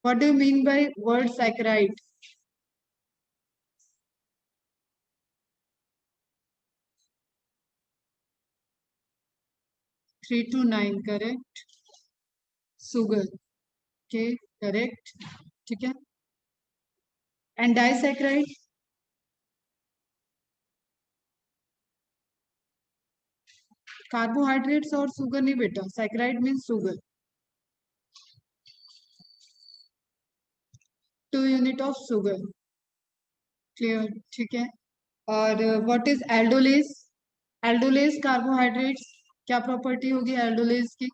What do you mean by word saccharide? Three to nine, correct. Sugar, okay, correct. ठीक है. And disaccharide? Carbohydrates और sugar नहीं बेटा, saccharide mean sugar. 2 unit of sugar. Clear, ठीक है. और what is aldolase? Aldolase carbohydrates, क्या property होगी एल्डोलेज की?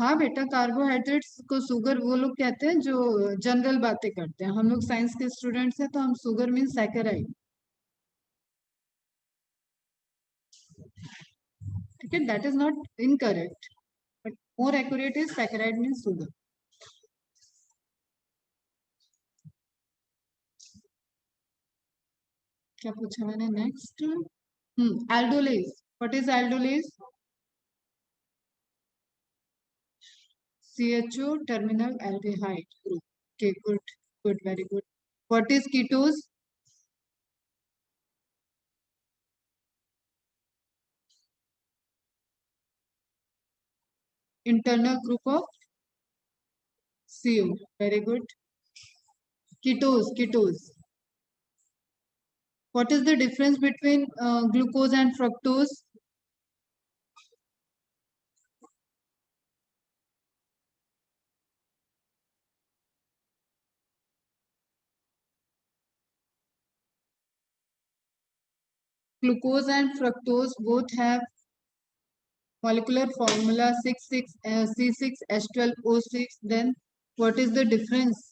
हाँ बेटा, कार्बोहाइड्रेट्स को शुगर वो लोग कहते हैं जो जनरल बातें करते हैं. हम लोग साइंस के स्टूडेंट्स हैं तो हम शुगर मीन सैकराइड. ठीक है, that is not incorrect, but more accurate is saccharide mean sugar. क्या पूछा मैंने next? Aldolase. What is aldolase? CHO terminal aldehyde group. Okay, good, good, very good. What is ketose? Internal group of CO. Very good. Ketose, ketose. What is the difference between glucose and fructose? Glucose and fructose both have molecular formula 6,6 C6H12O6. Then what is the difference?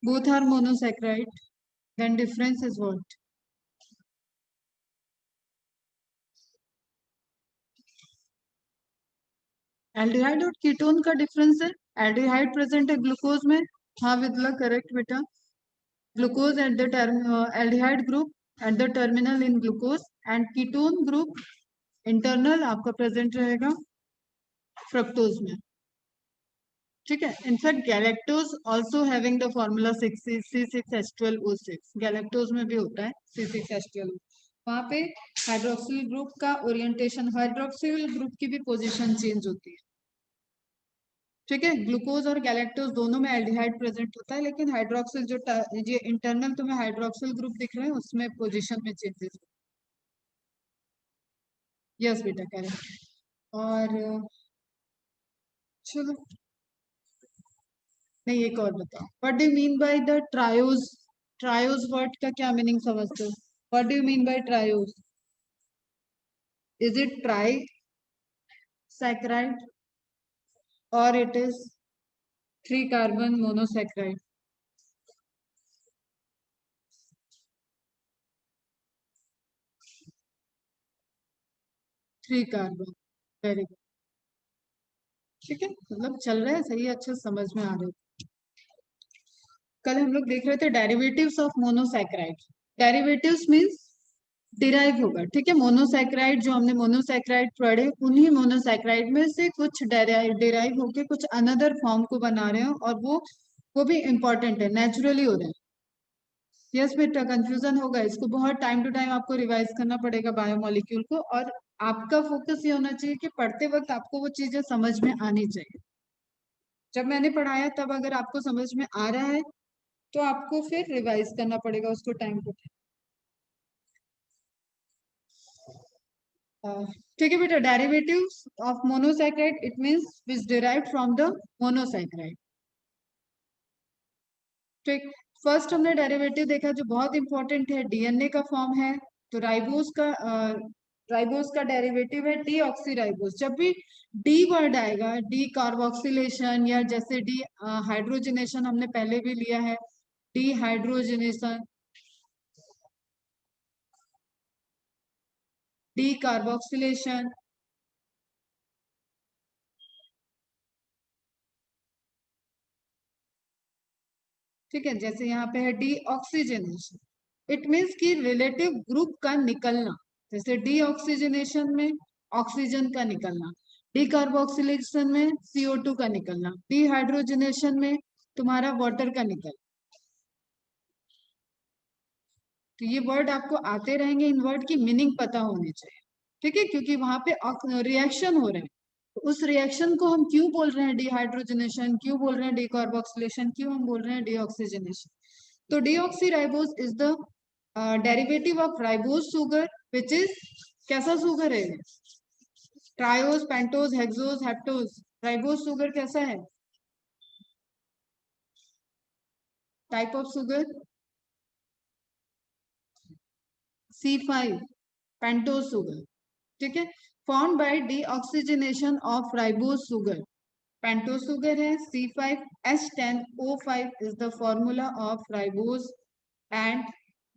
Both are monosaccharide. Then difference is what? Aldehyde और ketone का difference है. Aldehyde present है glucose में. हाँ विदला, correct बेटा. Glucose at the term, aldehyde group at the terminal in glucose, and ketone group internal आपका present रहेगा fructose में. ठीक है. In fact galactose also having the formula 6C6H12O6. Galactose में भी होता है C6H12. वहां पे हाइड्रोक्सिल ग्रुप का ओरिएंटेशन, हाइड्रोक्सिल ग्रुप की भी पोजीशन चेंज होती है. ठीक है. ग्लूकोज और गैलेक्टोज दोनों में एल्डिहाइड प्रेजेंट होता है, लेकिन हाइड्रोक्सिल जो ये इंटरनल तुम्हें हाइड्रोक्सिल ग्रुप दिख रहे हैं उसमें पोजीशन में चेंजेस. यस बेटा, करेक्ट. और चलो, नहीं एक और बताओ. What do you mean by the trioses? Trioses word का क्या मीनिंग समझते हो? What do you mean by trioses? Is it trisaccharide और it is 3 carbon monosaccharide? 3 carbon. Very good. ठीक है, मतलब चल रहा है सही, अच्छे समझ में आ रहे हो. कल हम लोग देख रहे थे derivatives of monosaccharide. Derivatives means derive होगा. ठीक है. मोनोसैकराइड जो हमने मोनोसैकराइड पढ़े, उन्हीं मोनोसैकराइड में से कुछ डिराइव होके कुछ अनदर फॉर्म को बना रहे हो, और वो भी इंपॉर्टेंट है, नेचुरली हो रहा है. यस बेटा, कंफ्यूजन होगा. इसको बहुत टाइम टू टाइम आपको रिवाइज करना पड़ेगा बायोमोलिक्यूल को, और आपका फोकस ये होना चाहिए कि पढ़ते वक्त आपको वो चीजें समझ में आनी चाहिए. जब मैंने पढ़ाया तब अगर आपको समझ में आ रहा है तो आपको फिर रिवाइज करना पड़ेगा उसको टाइम टू टाइम. ठीक है बेटा. Derivatives of monosaccharide it means which derived from the monosaccharide. ठीक. फर्स्ट हमने डेरिवेटिव देखा जो बहुत इंपॉर्टेंट है, डीएनए का फॉर्म है। तो राइबोस का डेरिवेटिव है डीऑक्सीराइबोस। जब भी डी वर्ड आएगा, डी कार्बोक्सिलेशन या जैसे डी हाइड्रोजनेशन हमने पहले भी लिया है, डी हाइड्रोजनेशन, डी कार्बोक्सिलेशन, ठीक है। जैसे यहाँ पे है डी ऑक्सीजनेशन, इट मीन्स कि रिलेटिव ग्रुप का निकलना। जैसे डी ऑक्सीजनेशन में ऑक्सीजन का निकलना, डी कार्बोक्सिलेशन में CO2 का निकलना, डी हाइड्रोजनेशन में तुम्हारा वाटर का निकलना। तो ये वर्ड आपको आते रहेंगे, इन वर्ड की मीनिंग पता होनी चाहिए, ठीक है, क्योंकि वहां पे रिएक्शन हो रहे हैं। तो उस रिएक्शन को हम क्यों बोल रहे हैं डिहाइड्रोजनेशन, क्यों बोल रहे हैं डीकार्बोक्सिलेशन, क्यों हम बोल रहे हैं डीऑक्सीजनेशन। तो deoxyribose is the derivative of ribose sugar, which is कैसा सुगर है? Triose, pentose, hexose, heptose. Ribose sugar कैसा है? Type of sugar C5, pentose sugar, ठीक है। Form by deoxygenation of ribose sugar, pentose sugar है। C5H10O5 is the formula of ribose and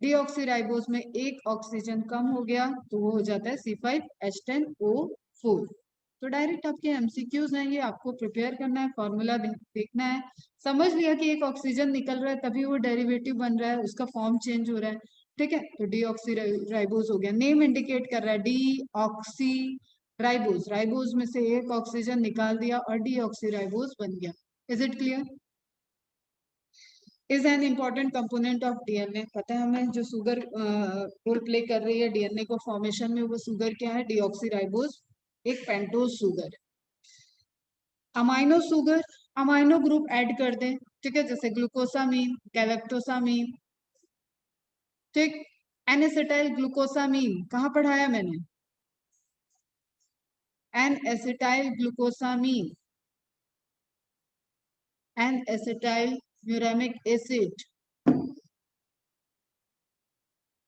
deoxyribose में एक oxygen कम हो गया तो वो हो जाता है C5H10O4। तो डायरेक्ट आपके एमसीक्यूज हैं, ये आपको प्रिपेयर करना है, फॉर्मूला देखना है। समझ लिया कि एक ऑक्सीजन निकल रहा है तभी वो डेरिवेटिव बन रहा है, उसका फॉर्म चेंज हो रहा है, ठीक है। तो डीऑक्सीराइबोस हो गया, नेम इंडिकेट कर रहा है डीऑक्सी राइबोस, राइबोस में से एक ऑक्सीजन निकाल दिया और डीऑक्सीराइबोस बन गया। Is it clear? Is an important component of DNA. पता है हमें जो सुगर रोल प्ले कर रही है डीएनए को फॉर्मेशन में, वो सुगर क्या है? डीऑक्सीराइबोस, एक पेंटोस सुगर है। Amino sugar, amino group add कर दें, ठीक है, जैसे ग्लूकोसामीन, गैलेक्टोसामीन, ठीक। एन एसिटाइल ग्लूकोसामीन कहाँ पढ़ाया मैंने? N acetyl glucosamine, N acetyl muramic acid.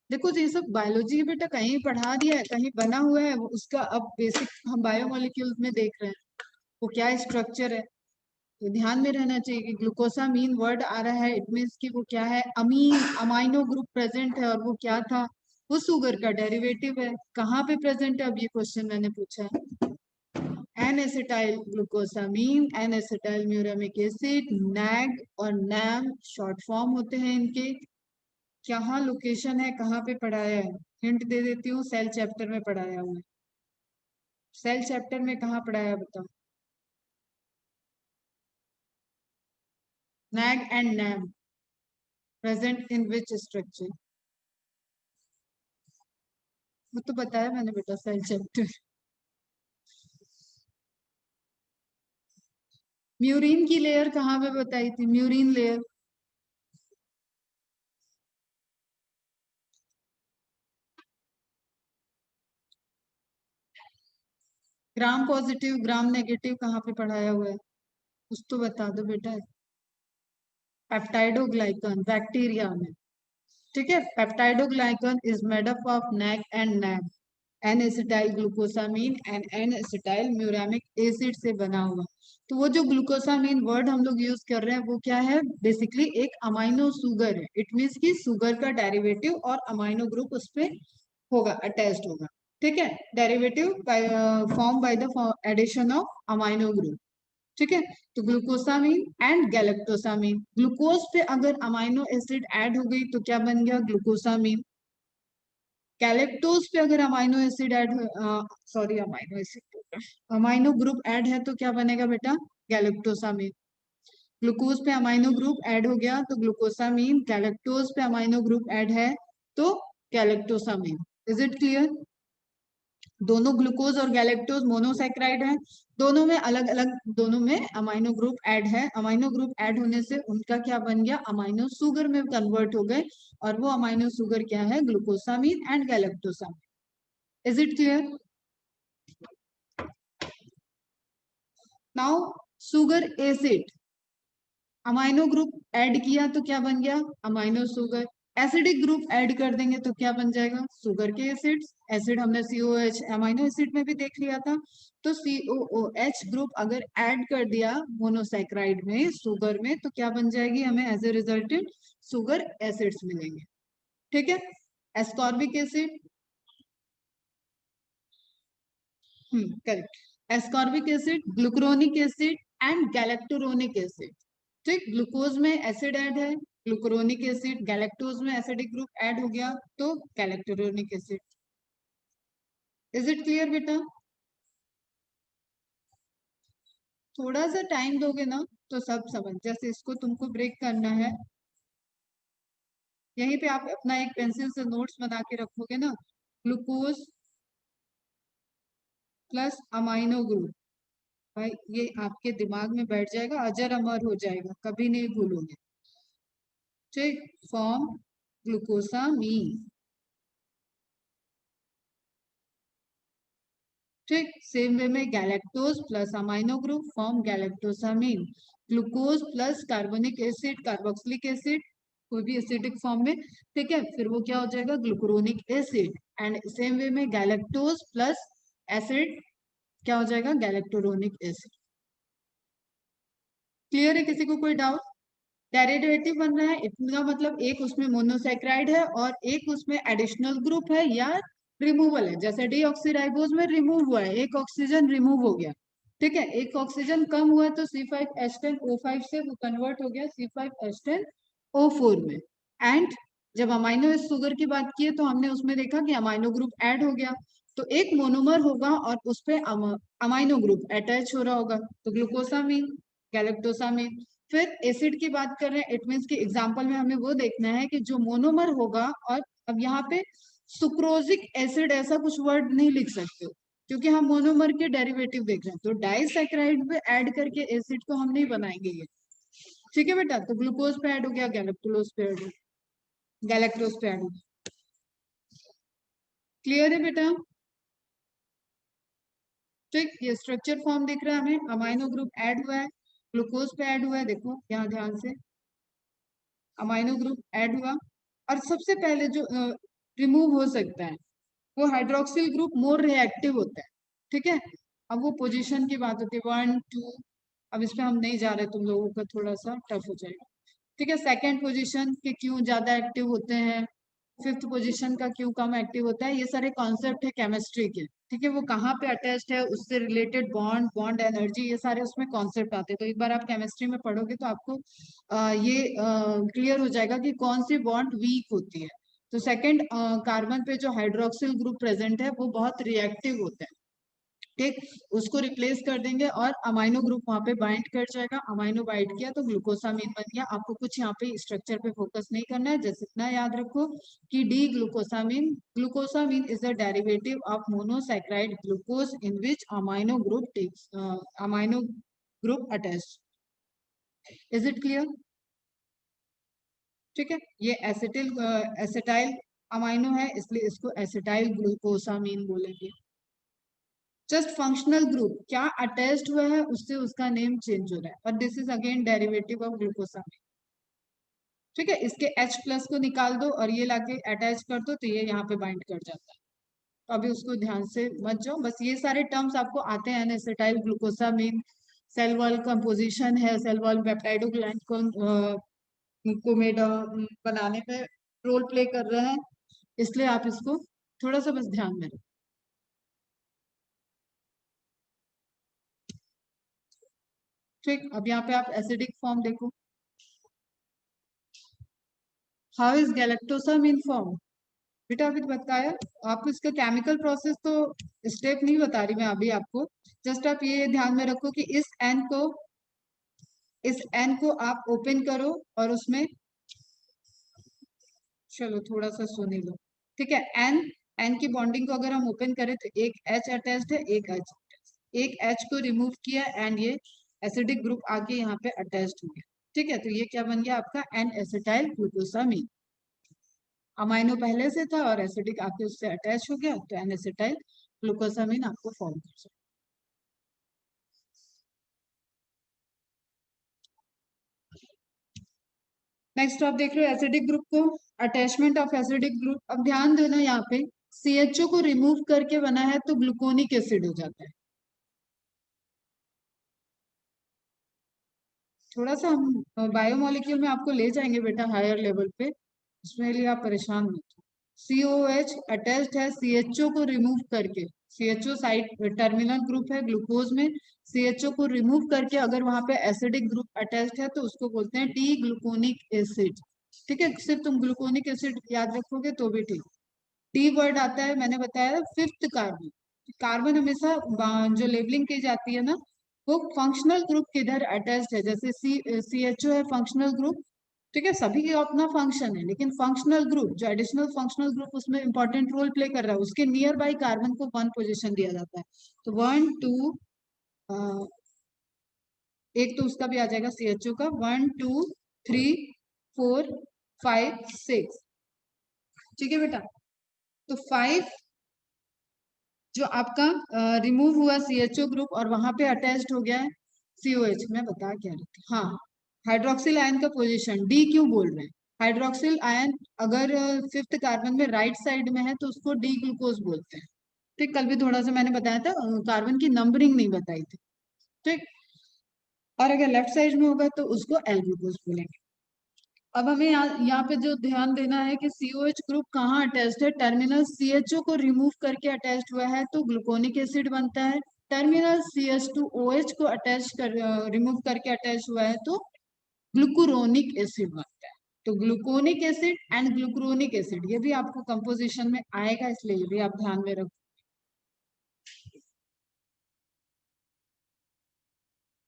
देखो ये सब बायोलॉजी बेटा कहीं पढ़ा दिया है, कहीं बना हुआ है, उसका अब बेसिक हम बायोमोलिक्यूल्स में देख रहे हैं वो क्या स्ट्रक्चर है। तो ध्यान में रहना चाहिए कि ग्लूकोसामीन वर्ड आ रहा है, इट मीन्स कि वो क्या है? अमीन, अमाइनो ग्रुप प्रेजेंट है, और वो क्या था? वो शुगर का डेरिवेटिव है। कहाँ पे प्रेजेंट है? अब ये क्वेश्चन मैंने पूछा है। N acetyl glucosamine, N acetyl muramic acid, NAG और नैम शॉर्ट फॉर्म होते हैं इनके। कहाँ लोकेशन है, कहाँ पे पढ़ाया है? हिंट दे देती हूँ, सेल चैप्टर में पढ़ाया हुआ है। सेल चैप्टर में कहाँ पढ़ाया बताओ? NAG and NAM present in which structure? वो तो बताया मैंने बेटा, सेल चैप्टर। म्यूरिन की लेयर कहाँ पे बताई थी? Murein layer gram positive, gram negative कहाँ पे पढ़ाया हुआ है? कुछ तो बता दो बेटा। पेप्टाइडोग्लाइकन बैक्टीरिया में, ठीक है। Peptidoglycan is made up of NAG and NAB, N acetyl glucosamine and N acetyl muramic acid से बना हुआ। तो वो जो ग्लूकोसामीन वर्ड हम लोग यूज कर रहे हैं वो क्या है? बेसिकली एक अमाइनो सुगर है। इट मीन्स कि सुगर का डेरिवेटिव और अमाइनो ग्रुप उस पे होगा, अटैच्ड होगा, ठीक है। Derivative form by the addition of amino group, ठीक है। तो ग्लूकोसामीन एंड गैलेक्टोसामीन, ग्लूकोज पे अगर अमाइनो एसिड ऐड हो गई तो क्या बन गया? ग्लूकोसामीन। गैलेक्टोज पे अगर amino acid add, sorry amino acid, amino group add है तो क्या बनेगा बेटा? गैलेक्टोसामीन। ग्लूकोज पे अमाइनो ग्रुप ऐड हो गया तो ग्लूकोसामीन, गैलेक्टोज पे अमाइनो ग्रुप ऐड है तो गैलेक्टोसामीन। Is it clear? दोनों ग्लूकोज और गैलेक्टोज मोनोसैकेराइड है, दोनों में अलग अलग, दोनों में अमाइनो ग्रुप ऐड है। अमाइनो ग्रुप ऐड होने से उनका क्या बन गया? अमाइनो सुगर में कन्वर्ट हो गए, और वो अमाइनो सुगर क्या है? Glucosamine and galactosamine. Is it clear? Now sugar acid, amino group add किया तो क्या बन गया, amino sugar. Acidic group add कर देंगे तो क्या बन जाएगा, शुगर के एसिड्स। एसिड हमने COH अमाइनो एसिड में भी देख लिया था। तो COOH ग्रुप अगर ऐड कर दिया मोनोसैक्राइड में, शुगर में, तो क्या बन जाएगी, हमें as a resultant sugar acids मिलेंगे। ठीक है। Ascorbic acid, correct. Ascorbic acid, glucuronic acid and galacturonic acid. ठीक, ग्लूकोज में एसिड ऐड है, ग्लूकुरोनिक एसिड, गैलेक्टोज में एसिडिक ग्रुप ऐड हो गया तो galacturonic acid. Is it clear बेटा? थोड़ा सा टाइम दोगे ना तो सब समझ, जैसे इसको तुमको ब्रेक करना है, यहीं पे आप अपना एक पेंसिल से नोट्स बना के रखोगे ना, ग्लूकोज प्लस अमाइनो ग्रुप, भाई ये आपके दिमाग में बैठ जाएगा, अजर अमर हो जाएगा, कभी नहीं भूलोगे। ठीक, फॉर्म ग्लूकोसामीन। ठीक, सेम वे में galactose plus amino group form galactosamine. Glucose plus carbonic acid carboxylic acid, कोई भी एसिडिक फॉर्म में। ठीक है, फिर वो क्या हो जाएगा, ग्लूकुरोनिक एसिड। एंड सेम वे में गैलेक्टोज प्लस एसिड क्या हो जाएगा, गैलेक्टोरोनिक एसिड। क्लियर है, किसी को कोई डाउट? डेरिवेटिव बन रहा है इतना मतलब एक उसमें मोनोसेक्राइड है और एक उसमें एडिशनल ग्रुप है या रिमूवल है, जैसे डीऑक्सीराइबोज में रिमूव हुआ है, एक ऑक्सीजन रिमूव हो गया। ठीक है, एक ऑक्सीजन कम हुआ तो C5H10O5 से वो कन्वर्ट हो गया C5H10O4 में। एंड जब अमाइनो शुगर की बात की है तो हमने उसमें देखा कि अमाइनो ग्रुप ऐड हो गया, तो एक मोनोमर होगा और उस पे अमाइनो ग्रुप अटैच हो रहा होगा, तो ग्लूकोसामीन, गैलेक्टोसामीन। फिर एसिड की बात कर रहे हैं, इट मीन्स कि एग्जाम्पल में हमें वो देखना है कि जो मोनोमर होगा, और अब यहाँ पे सुक्रोजिक एसिड ऐसा कुछ वर्ड नहीं लिख सकते हो क्योंकि हम मोनोमर के डेरिवेटिव देख रहे हैं, तो डाइसैकेराइड पे ऐड करके एसिड को हम नहीं बनाएंगे ये। ठीक है बेटा, तो ग्लूकोज पे ऐड हो गया, गैलेक्टोज पे ऐड हो, गैलेक्टोज पे ऐड हो। क्लियर है बेटा? ठीक, ये स्ट्रक्चर फॉर्म दिख रहा है हमें, अमाइनो ग्रुप ऐड हुआ है, ग्लूकोज पे ऐड हुआ है, देखो यहाँ ध्यान से, अमाइनो ग्रुप ऐड हुआ। और सबसे पहले जो रिमूव हो सकता है वो हाइड्रोक्सिल ग्रुप मोर रिएक्टिव होता है। ठीक है, अब वो पोजीशन की बात होती है, 1 2, अब इस पे हम नहीं जा रहे, तुम लोगों का थोड़ा सा टफ हो जाएगा। ठीक है, सेकंड पोजीशन के क्यों ज्यादा एक्टिव होते हैं, फिफ्थ पोजीशन का क्यों कम एक्टिव होता है, ये सारे कॉन्सेप्ट है केमिस्ट्री के। ठीक है, वो कहाँ पे अटैच्ड है, उससे रिलेटेड बॉन्ड, बॉन्ड एनर्जी, ये सारे उसमें कॉन्सेप्ट आते हैं, तो एक बार आप केमिस्ट्री में पढ़ोगे तो आपको ये क्लियर हो जाएगा कि कौन सी बॉन्ड वीक होती है। तो सेकंड कार्बन पे जो हाइड्रोक्सिल ग्रुप प्रेजेंट है वो बहुत रिएक्टिव होता है। ठीक, उसको रिप्लेस कर देंगे और अमाइनो ग्रुप वहां पे बाइंड कर जाएगा, अमाइनो बाइंड किया तो ग्लूकोसामीन बन गया। आपको कुछ यहाँ पे स्ट्रक्चर पे फोकस नहीं करना है, जैसे इतना याद रखो कि D glucosamine, glucosamine is the derivative of monosaccharide glucose in which amino group takes amino group attach. Is it clear? ठीक है, ये एसिटाइल अमाइनो है इसलिए इसको एसिटाइल ग्लूकोसामीन बोलेंगे। जस्ट फंक्शनल ग्रुप क्या अटैच्ड हुआ है उससे उसका नेम चेंज हो रहा है, और this is again derivative of glucosamine. ठीक है, इसके H प्लस को निकाल दो और ये लाके अटैच कर दो तो ये यहाँ पे बाइंड कर जाता है। तो अभी उसको ध्यान से मत जाओ, बस ये सारे टर्म्स आपको आते हैं, acetyl glucosamine cell wall composition है, सेल वॉल पेप्टाइडोग्लाइड को मेड बनाने में रोल प्ले कर रहे हैं, इसलिए आप इसको थोड़ा सा बस ध्यान में रखो। ठीक, अब यहाँ पे आप एसिडिक फॉर्म देखो, हाउ इज गैलेक्टोसामीन फॉर्म। बेटा अभी तो बताया आपको, इसका केमिकल प्रोसेस तो स्टेप नहीं बता रही मैं अभी आपको, जस्ट आप ये ध्यान में रखो कि इस एन को आप ओपन करो और उसमें, चलो थोड़ा सा सुन ही लो। ठीक है, एन एन की बॉन्डिंग को अगर हम ओपन करें तो एक H अटैच्ड है, एक H को रिमूव किया एंड ये एसिडिक ग्रुप आके यहाँ पे अटैच्ड हो गया। ठीक है, तो ये क्या बन गया आपका एन एसिटाइल ग्लूकोसामीन। अमाइनो पहले से था और एसिडिक आके उससे अटैच हो गया तो एन एसिटाइल ग्लूकोसामीन आपको फॉर्म कर सकते। नेक्स्ट आप देख रहे हो एसिडिक ग्रुप को, अटैचमेंट ऑफ एसिडिक ग्रुप। अब ध्यान देना यहाँ पे CHO को रिमूव करके बना है तो ग्लूकोनिक एसिड हो जाता है। थोड़ा सा हम बायोमोलिक्यूल में आपको ले जाएंगे बेटा हायर लेवल पे, उसमें लिए आप परेशान मत हो। COH अटैच्ड है CHO को रिमूव करके, CHO साइड टर्मिनल ग्रुप है ग्लूकोज में, CHO को रिमूव करके अगर वहां पे एसिडिक ग्रुप अटैच्ड है तो उसको बोलते हैं डी ग्लूकोनिक एसिड। ठीक है, सिर्फ तुम ग्लूकोनिक एसिड याद रखोगे तो भी ठीक। डी वर्ड आता है, मैंने बताया फिफ्थ कार्बन। कार्बन हमेशा जो लेबलिंग की जाती है ना, वो फंक्शनल ग्रुप किधर अटैच्ड है, जैसे CHO है फंक्शनल ग्रुप। ठीक है, सभी का अपना फंक्शन है, लेकिन फंक्शनल ग्रुप जो एडिशनल फंक्शनल ग्रुप उसमें इंपॉर्टेंट रोल प्ले कर रहा है, उसके नियर बाई कार्बन को 1 पोजीशन दिया जाता है। तो 1 2, एक तो उसका भी आ जाएगा CHO का, 1 2 3 4 5 6। ठीक है बेटा, तो 5 जो आपका रिमूव हुआ CHO ग्रुप और वहां पे अटैच्ड हो गया है COH। मैं बता क्या रही थी, हाँ, हाइड्रोक्सिल आयन का पोजीशन डी क्यों बोल रहे हैं। हाइड्रोक्सिल आयन अगर फिफ्थ कार्बन में राइट साइड में है तो उसको डी ग्लूकोज बोलते हैं। ठीक, कल भी थोड़ा सा मैंने बताया था, कार्बन की नंबरिंग नहीं बताई थी। ठीक, और अगर लेफ्ट साइड में होगा तो उसको एल ग्लूकोज बोलेंगे। अब हमें यहाँ पे जो ध्यान देना है कि COH ग्रुप कहाँ अटैच्ड है, टर्मिनल CHO को रिमूव करके अटैच्ड हुआ है तो ग्लूकोनिक एसिड बनता है। टर्मिनल CH2OH को अटैच कर रिमूव करके अटैच हुआ है तो ग्लूकुरोनिक एसिड बनता है। तो ग्लूकोनिक एसिड एंड ग्लूकुरोनिक एसिड ये भी आपको कंपोजिशन में आएगा, इसलिए ये भी आप ध्यान में रखो।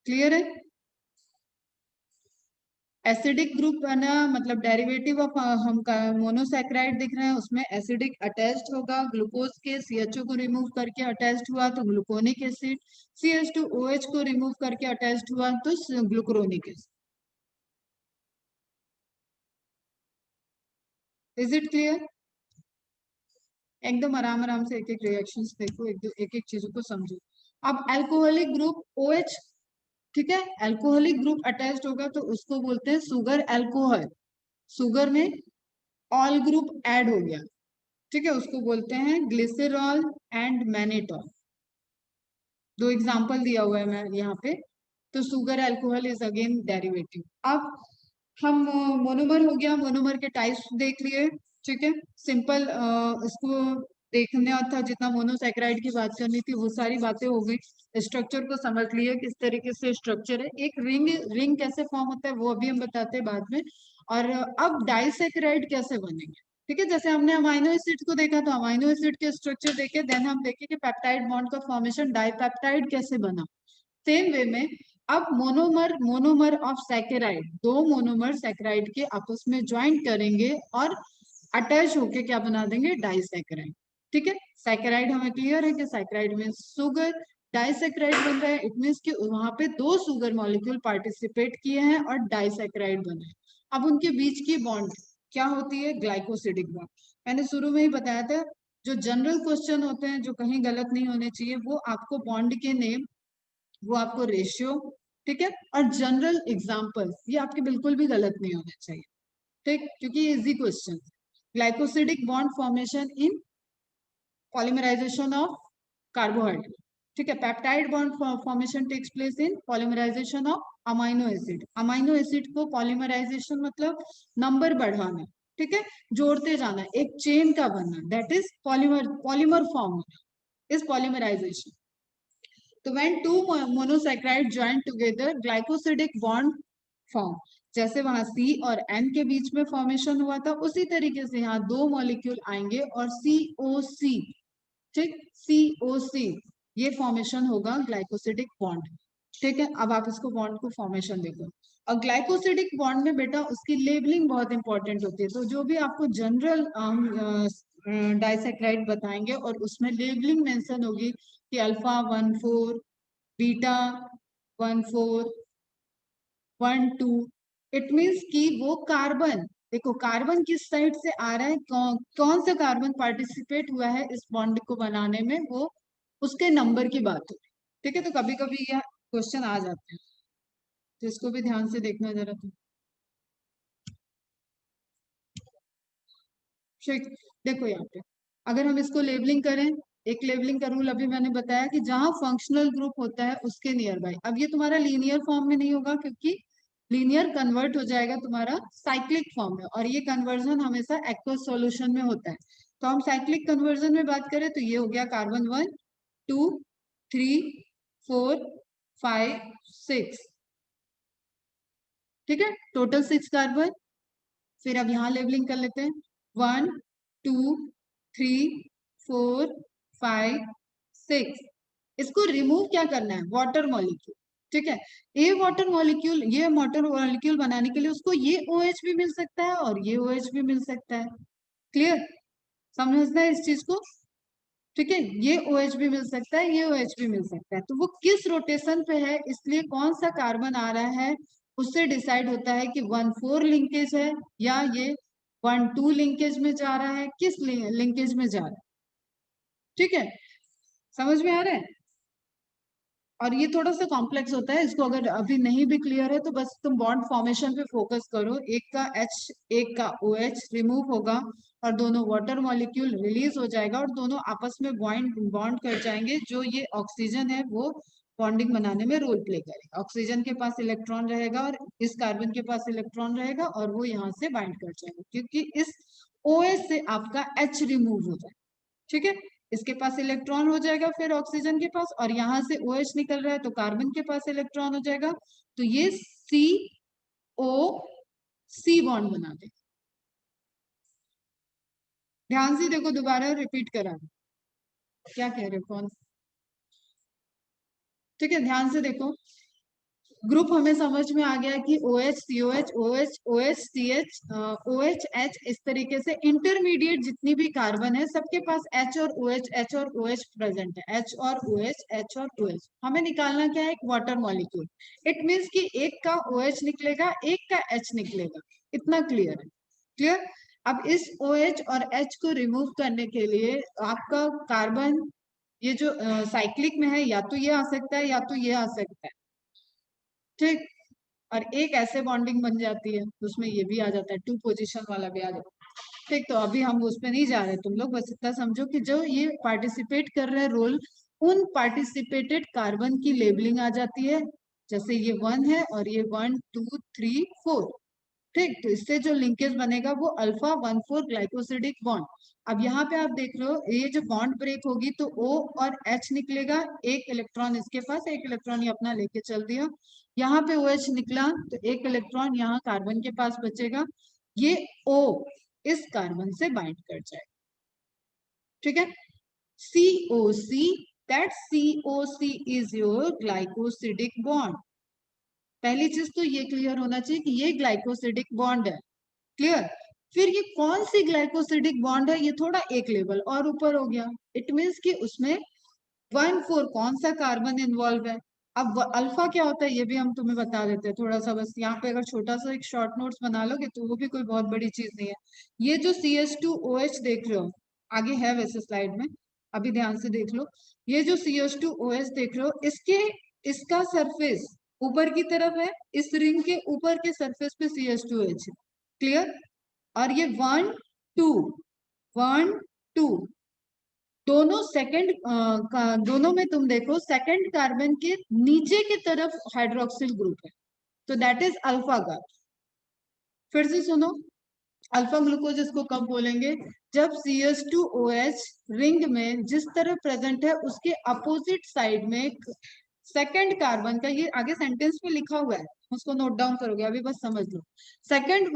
क्लियर है। एसिडिक ग्रुप बना मतलब डेरिवेटिव ऑफ हम मोनोसैकेराइड दिख रहे हैं, उसमें एसिडिक अटैच्ड होगा ग्लूकोज के, CHO को रिमूव करके अटैच्ड हुआ तो ग्लूकोनिक एसिड, CH2OH को रिमूव करके अटैच्ड हुआ तो ग्लूकुरोनिक एसिड। Is it clear. एकदम आराम आराम से एक एक रिएक्शंस देखो, एक एक चीजों को समझो। अब अल्कोहलिक ग्रुप OH, ठीक है, अल्कोहलिक ग्रुप अटैच्ड होगा तो उसको बोलते हैं सुगर अल्कोहल। सुगर में ऑल ग्रुप ऐड हो गया, ठीक है, उसको बोलते हैं ग्लिसरॉल एंड मैनेटॉल। दो एग्जांपल दिया हुआ है मैं यहाँ पे। तो sugar alcohol is again derivative. अब हम मोनोमर हो गया, मोनोमर के टाइप्स देख लिए। ठीक है, सिंपल इसको देखना था, जितना मोनोसैकेराइड की बात करनी थी वो सारी बातें हो गई। स्ट्रक्चर को समझ लिए किस तरीके से स्ट्रक्चर है, एक रिंग, रिंग कैसे फॉर्म होता है वो अभी हम बताते हैं बाद में। और अब डाइसैकेराइड कैसे बनेंगे। ठीक है, जैसे हमने अमाइनो एसिड को देखा था, अमाइनो एसिड के स्ट्रक्चर देखे, देन हम देखे कि पेप्टाइड बॉन्ड का फॉर्मेशन डाइपेप्टाइड कैसे बना। सेम वे में अब मोनोमर, मोनोमर ऑफ सैकेराइड, दो मोनोमर सैकेराइड के आपस में ज्वाइन करेंगे और अटैच होके क्या बना देंगे, डाइसैकेराइड। ठीक है, सैकेराइड हमें क्लियर है कि सैकेराइड में शुगर, डाइसैकेराइड बन रहा है इट मीन्स कि वहां पे दो शुगर मॉलिक्यूल पार्टिसिपेट किए हैं और डाइसैकेराइड बना है। अब उनके बीच की बॉन्ड क्या होती है, ग्लाइकोसिडिक बॉन्ड। मैंने शुरू में ही बताया था, जो जनरल क्वेश्चन होते हैं जो कहीं गलत नहीं होने चाहिए, वो आपको बॉन्ड के नेम, वो आपको रेशियो, ठीक है, और जनरल एग्जांपल, ये आपके बिल्कुल भी गलत नहीं होने चाहिए। ठीक, क्योंकि easy question. Glycosidic bond formation in polymerization of carbohydrate. ठीक है, peptide bond formation takes place in polymerization of amino acid. Amino acid को पॉलीमराइजेशन मतलब नंबर बढ़ाना, ठीक है, जोड़ते जाना, एक चेन का बनना, that is polymer, polymer form होना इज पॉलीमराइजेशन। तो when two monosaccharide join together, glycosidic bond form। जैसे वहां C और N के बीच में फॉर्मेशन हुआ था, उसी तरीके से यहाँ दो मॉलिक्यूल आएंगे और COC, ठीक, COC, ये फॉर्मेशन होगा ग्लाइकोसिडिक बॉन्ड। ठीक है, अब आप इसको बॉन्ड को फॉर्मेशन देखो। और ग्लाइकोसिडिक बॉन्ड में बेटा उसकी लेबलिंग बहुत इंपॉर्टेंट होती है, तो जो भी आपको जनरल डाइसैकेराइड बताएंगे और उसमें लेबलिंग मेंशन होगी कि अल्फा 1 4, बीटा 1 4, 1 2। इट मीन्स कि वो कार्बन, देखो कार्बन किस साइड से आ रहा है, कौन सा कार्बन पार्टिसिपेट हुआ है इस बॉन्ड को बनाने में, वो उसके नंबर की बात हो। ठीक है, तो कभी कभी यह क्वेश्चन आ जाते हैं, तो इसको भी ध्यान से देखना जरा। ठीक, देखो यहाँ पे अगर हम इसको लेबलिंग करें, एक लेबलिंग का रूल अभी मैंने बताया कि जहां फंक्शनल ग्रुप होता है उसके नियर बाई। अब ये तुम्हारा लीनियर फॉर्म में नहीं होगा क्योंकि लीनियर कन्वर्ट हो जाएगा तुम्हारा साइक्लिक फॉर्म में, और ये कन्वर्जन हमेशा एक्वस सॉल्यूशन में होता है। तो हम साइक्लिक कन्वर्जन में बात करें तो ये हो गया कार्बन 1 2 3 4 5 6। ठीक है, टोटल 6 कार्बन। फिर अब यहाँ लेबलिंग कर लेते हैं, 1 2 3 4 5 6। इसको रिमूव क्या करना है, वाटर मॉलिक्यूल। ठीक है, ये वाटर मॉलिक्यूल, ये वाटर मॉलिक्यूल बनाने के लिए उसको ये OH भी मिल सकता है और ये OH भी मिल सकता है। क्लियर, समझना है इस चीज को। ठीक है, ये OH भी मिल सकता है, ये OH भी मिल सकता है। तो वो किस रोटेशन पे है, इसलिए कौन सा कार्बन आ रहा है उससे डिसाइड होता है कि 1 4 लिंकेज है या ये 1 2 लिंकेज में जा रहा है, किस लिंकेज में जा रहा है। ठीक है, समझ में आ रहा है। और ये थोड़ा सा कॉम्प्लेक्स होता है, इसको अगर अभी नहीं भी क्लियर है तो बस तुम बॉन्ड फॉर्मेशन पे फोकस करो। एक का H, एक का OH रिमूव होगा और दोनों वाटर मॉलिक्यूल रिलीज हो जाएगा और दोनों आपस में बॉन्ड बॉन्ड कर जाएंगे। जो ये ऑक्सीजन है वो बॉन्डिंग बनाने में रोल प्ले करेगा। ऑक्सीजन के पास इलेक्ट्रॉन रहेगा और इस कार्बन के पास इलेक्ट्रॉन रहेगा और वो यहाँ से बाइंड कर जाएगा क्योंकि इस OH से आपका H रिमूव हो जाएगा। ठीक है, इसके पास इलेक्ट्रॉन हो जाएगा फिर ऑक्सीजन के पास, और यहां से OH निकल रहा है तो कार्बन के पास इलेक्ट्रॉन हो जाएगा। तो ये COC बॉन्ड बना दे। ध्यान से देखो, दोबारा रिपीट करा, क्या कह रहे हो कौन। ठीक है, ध्यान से देखो, ग्रुप हमें समझ में आ गया कि OH COH OH OH CH OH H, इस तरीके से इंटरमीडिएट जितनी भी कार्बन है सबके पास H और OH H और OH प्रेजेंट है। H और OH H और OH हमें निकालना क्या है, एक वाटर मॉलिक्यूल। इट मीन्स कि एक का OH निकलेगा, एक का H निकलेगा। इतना क्लियर है, क्लियर। अब इस OH और H को रिमूव करने के लिए आपका कार्बन, ये जो साइक्लिक में है, या तो ये आ सकता है या तो ये आ सकता है। ठीक, और एक ऐसे बॉन्डिंग बन जाती है उसमें ये भी आ जाता है, 2 पोजीशन वाला भी आ जाता है। ठीक, तो अभी हम उस पर नहीं जा रहे, तुम लोग बस इतना समझो कि जो ये पार्टिसिपेट कर रहे हैं रोल, उन पार्टिसिपेटेड कार्बन की लेबलिंग आ जाती है। जैसे ये 1 है और ये 1 2 3 4। ठीक, तो इससे जो लिंकेज बनेगा वो अल्फा 1 4 ग्लाइकोसिडिक बॉन्ड। अब यहाँ पे आप देख लो, ये जो बॉन्ड ब्रेक होगी तो O और H निकलेगा, एक इलेक्ट्रॉन इसके पास, एक इलेक्ट्रॉन ये अपना लेके चल दिया। यहाँ पे OH निकला तो एक इलेक्ट्रॉन यहाँ कार्बन के पास बचेगा, ये O इस कार्बन से बाइंड कर जाएगा। ठीक है, COC, that COC is your glycosidic bond। पहली चीज तो ये क्लियर होना चाहिए कि ये ग्लाइकोसिडिक बॉन्ड है। क्लियर, फिर ये कौन सी ग्लाइकोसिडिक बॉन्ड है, ये थोड़ा एक लेवल और ऊपर हो गया। इट मीन्स कि उसमें 1 4 कौन सा कार्बन इन्वॉल्व है। अब अल्फा क्या होता है ये भी हम तुम्हें बता देते हैं थोड़ा सा, बस यहाँ पे अगर छोटा सा एक शॉर्ट नोट्स बना लोगे तो वो भी कोई बहुत बड़ी चीज नहीं है। ये जो CH2OH देख रहे हो, आगे है वैसे स्लाइड में, अभी ध्यान से देख लो। ये जो CH2OH देख रहे हो, इसके इसका सरफेस ऊपर की तरफ है, इस रिंग के ऊपर के सरफेस पे CH2OH है। क्लियर, और ये 1 2 1 2 दोनों सेकंड दोनों में तुम देखो सेकंड कार्बन के नीचे की तरफ हाइड्रोक्सिल ग्रुप है, तो दैट इज अल्फा का। फिर से सुनो, अल्फा ग्लूकोज इसको कब बोलेंगे, जब CH2OH रिंग में जिस तरह प्रेजेंट है उसके अपोजिट साइड में सेकंड कार्बन का, ये आगे सेंटेंस में लिखा हुआ है, उसको नोट डाउन करोगे, अभी बस समझ लो। सेकंड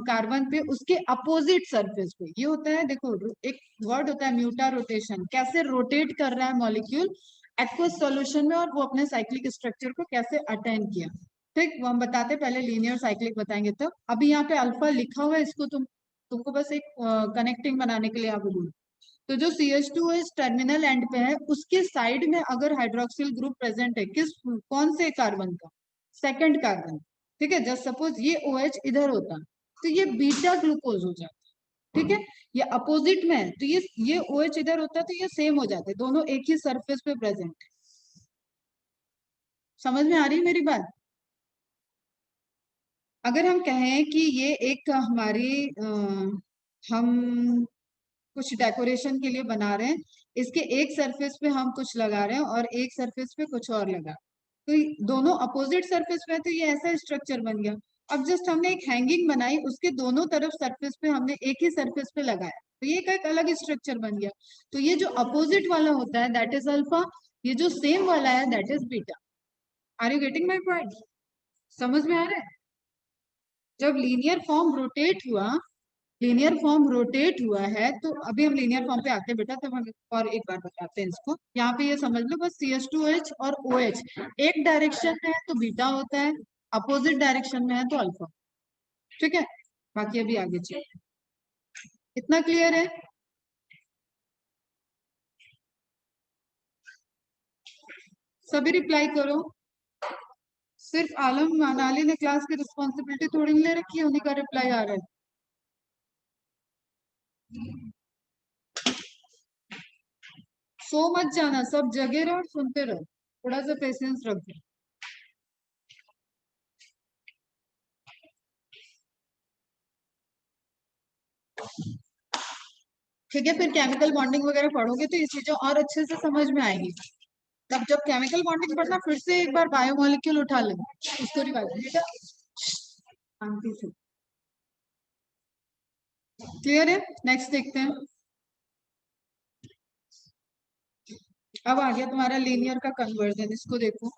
कार्बन पे उसके अपोजिट सरफेस पे ये होता है, देखो एक वर्ड होता है म्यूटा रोटेशन, कैसे रोटेट कर रहा है मॉलिक्यूल एक्वस सॉल्यूशन में और वो अपने साइक्लिक स्ट्रक्चर को कैसे अटेंड किया। ठीक, वो हम बताते पहले लीनियर साइक्लिक बताएंगे। तो अभी यहाँ पे अल्फा लिखा हुआ है, इसको तुमको बस एक कनेक्टिंग बनाने के लिए आप बोलो। तो जो CH2OH टर्मिनल एंड पे है उसके साइड में अगर हाइड्रोक्सिल ग्रुप प्रेजेंट है, किस कौन से कार्बन का, सेकंड कार्बन। ठीक है, जस्ट सपोज ये OH इधर होता तो ये बीटा ग्लूकोज हो जाता। ठीक है, ये अपोजिट में है तो ये OH इधर होता तो ये सेम हो जाते, दोनों एक ही सरफेस पे प्रेजेंट है। समझ में आ रही है मेरी बात। अगर हम कहें कि ये एक हमारी हम कुछ डेकोरेशन के लिए बना रहे हैं, इसके एक सरफेस पे हम कुछ लगा रहे हैं और एक सरफेस पे कुछ और लगा, तो दोनों अपोजिट सरफेस पे है, तो ये ऐसा स्ट्रक्चर बन गया। अब जस्ट हमने एक हैंगिंग बनाई, उसके दोनों तरफ सरफेस पे हमने एक ही सरफेस पे लगाया, तो ये एक अलग स्ट्रक्चर बन गया। तो ये जो अपोजिट वाला होता है दैट इज अल्फा, ये जो सेम वाला है that is beta. Are you getting my point? समझ में आ रहा है? जब लीनियर फॉर्म रोटेट हुआ है, तो अभी हम लीनियर फॉर्म पे आते हैं बेटा, तब हम और एक बार बताते हैं इसको। यहाँ पे ये समझ लो बस CH2H और OH एक डायरेक्शन में है तो बीटा होता है, अपोजिट डायरेक्शन में है तो अल्फा। ठीक है, बाकी अभी आगे चलिए। इतना क्लियर है? सभी रिप्लाई करो। सिर्फ आलम मनाली ने क्लास की रिस्पॉन्सिबिलिटी थोड़ी ले रखी है, उन्हीं का रिप्लाई आ रहा है। सो मत जाना, सब जगह रहो और सुनते रहो, थोड़ा सा पेशेंस रखो। ठीक है, फिर केमिकल बॉन्डिंग वगैरह पढ़ोगे तो ये चीजें और अच्छे से समझ में आएगी। तब जब केमिकल बॉन्डिंग पढ़ना, फिर से एक बार बायोमोलिक्यूल उठा लेना, उसको रिवाइज बेटा, शांति से। क्लियर है? नेक्स्ट देखते हैं। अब आ गया तुम्हारा लीनियर का कन्वर्जन, इसको देखो।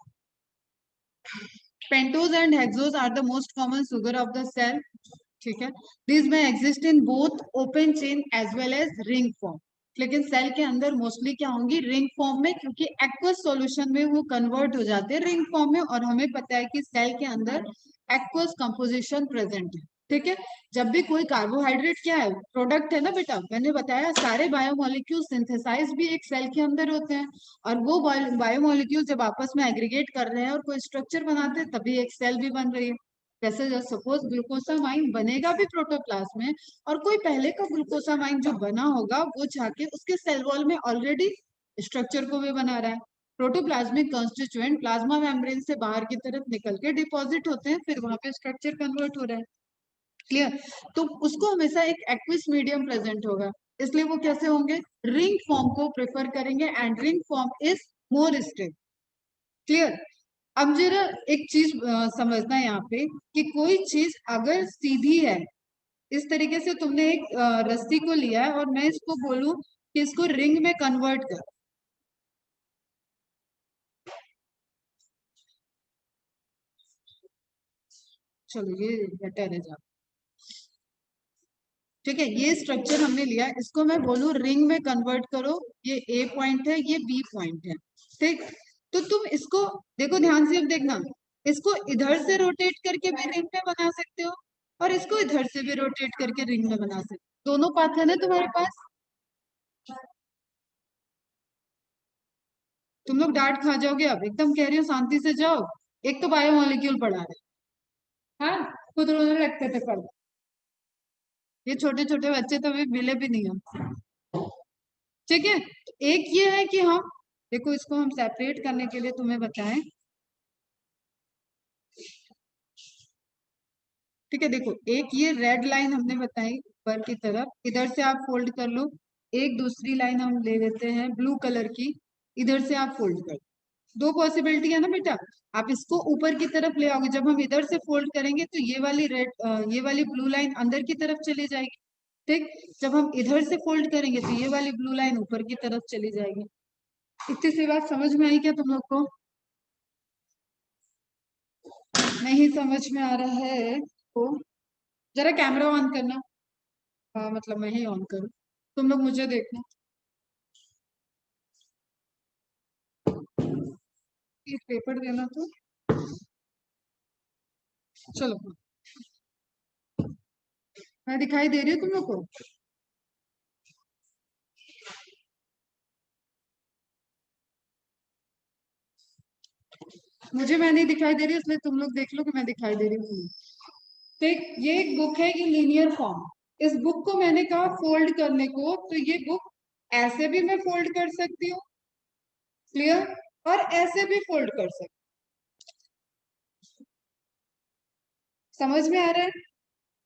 Pentose and hexose are the most common sugar of the cell. ठीक है, दिस में exist in both open chain as well as ring form. लेकिन सेल के अंदर मोस्टली क्या होंगी? रिंग फॉर्म में, क्योंकि एक्वस सॉल्यूशन में वो कन्वर्ट हो जाते हैं रिंग फॉर्म में, और हमें पता है कि सेल के अंदर एक्वस कंपोजिशन प्रेजेंट है। ठीक है, जब भी कोई कार्बोहाइड्रेट क्या है, प्रोडक्ट है ना बेटा, मैंने बताया सारे बायोमोलिक्यूल सिंथेसाइज भी एक सेल के अंदर होते हैं, और वो बायोमोलिक्यूल जब आपस में एग्रीगेट कर रहे हैं और कोई स्ट्रक्चर बनाते हैं, तभी एक सेल भी बन रही है। जैसे सपोज ग्लूकोसामाइन बनेगा भी प्रोटोप्लाज्म में, और कोई पहले का ग्लूकोसामाइन जो बना होगा वो जाके उसके सेल वॉल में ऑलरेडी स्ट्रक्चर को भी बना रहा है। प्रोटोप्लाज्मिक कॉन्स्टिट्यूएंट प्लाज्मा मेम्ब्रेन से बाहर की तरफ निकल के डिपॉजिट होते हैं, फिर वहां पे स्ट्रक्चर कन्वर्ट हो रहा है। क्लियर? तो उसको हमेशा एक एक्विस मीडियम प्रेजेंट होगा, इसलिए वो कैसे होंगे? रिंग फॉर्म को प्रेफर करेंगे, and ring form is more stable. Clear? अब जरा एक चीज समझना है यहाँ पे, कि कोई चीज अगर सीधी है, इस तरीके से तुमने एक रस्सी को लिया है और मैं इसको बोलूं कि इसको रिंग में कन्वर्ट कर, चलो ये बेटर है जा। ठीक है, ये स्ट्रक्चर हमने लिया, इसको मैं बोलूं रिंग में कन्वर्ट करो, ये ए पॉइंट है, ये बी पॉइंट है। ठीक, तो तुम इसको देखो ध्यान से, अब देखना, इसको इधर से रोटेट करके भी रिंग में बना सकते हो, और इसको इधर से भी रोटेट करके रिंग में बना सकते हो, दोनों पाथ है ना तुम्हारे पास। तुम लोग डांट खा जाओगे, अब एकदम कह रही हो शांति से जाओ। एक तो बायोमोलिक्यूल पढ़ा रहे, हाँ, खुद रोने लगते थे पढ़, ये छोटे छोटे बच्चे तो अभी मिले भी नहीं हम। ठीक है, तो एक ये है कि हम देखो, इसको हम सेपरेट करने के लिए तुम्हें बताएं। ठीक है, देखो, एक ये रेड लाइन हमने बताई ऊपर की तरफ, इधर से आप फोल्ड कर लो। एक दूसरी लाइन हम ले लेते हैं ब्लू कलर की, इधर से आप फोल्ड कर लो। दो पॉसिबिलिटी है ना बेटा, आप इसको ऊपर की तरफ ले आओगे, जब हम इधर से फोल्ड करेंगे तो ये वाली ये वाली ब्लू लाइन अंदर की तरफ चली जाएगी। ठीक, जब हम इधर से फोल्ड करेंगे तो ये वाली ब्लू लाइन ऊपर की तरफ चली जाएगी। इतनी सी बात समझ में आई क्या तुम लोग को? नहीं समझ में आ रहा है तो जरा कैमरा ऑन करना। हाँ, मतलब मैं ही ऑन करूँ, तुम लोग मुझे देखना। एक पेपर देना तो, चलो, मैं दिखाई दे रही हूँ तुम लोग को? मुझे मैं नहीं दिखाई दे रही, इसलिए तुम लोग देख लो कि मैं दिखाई दे रही हूँ। ठीक, ये एक बुक है, ये लीनियर फॉर्म। इस बुक को मैंने कहा फोल्ड करने को, तो ये बुक ऐसे भी मैं फोल्ड कर सकती हूँ। क्लियर? और ऐसे भी फोल्ड कर सकती, समझ में आ रहा है?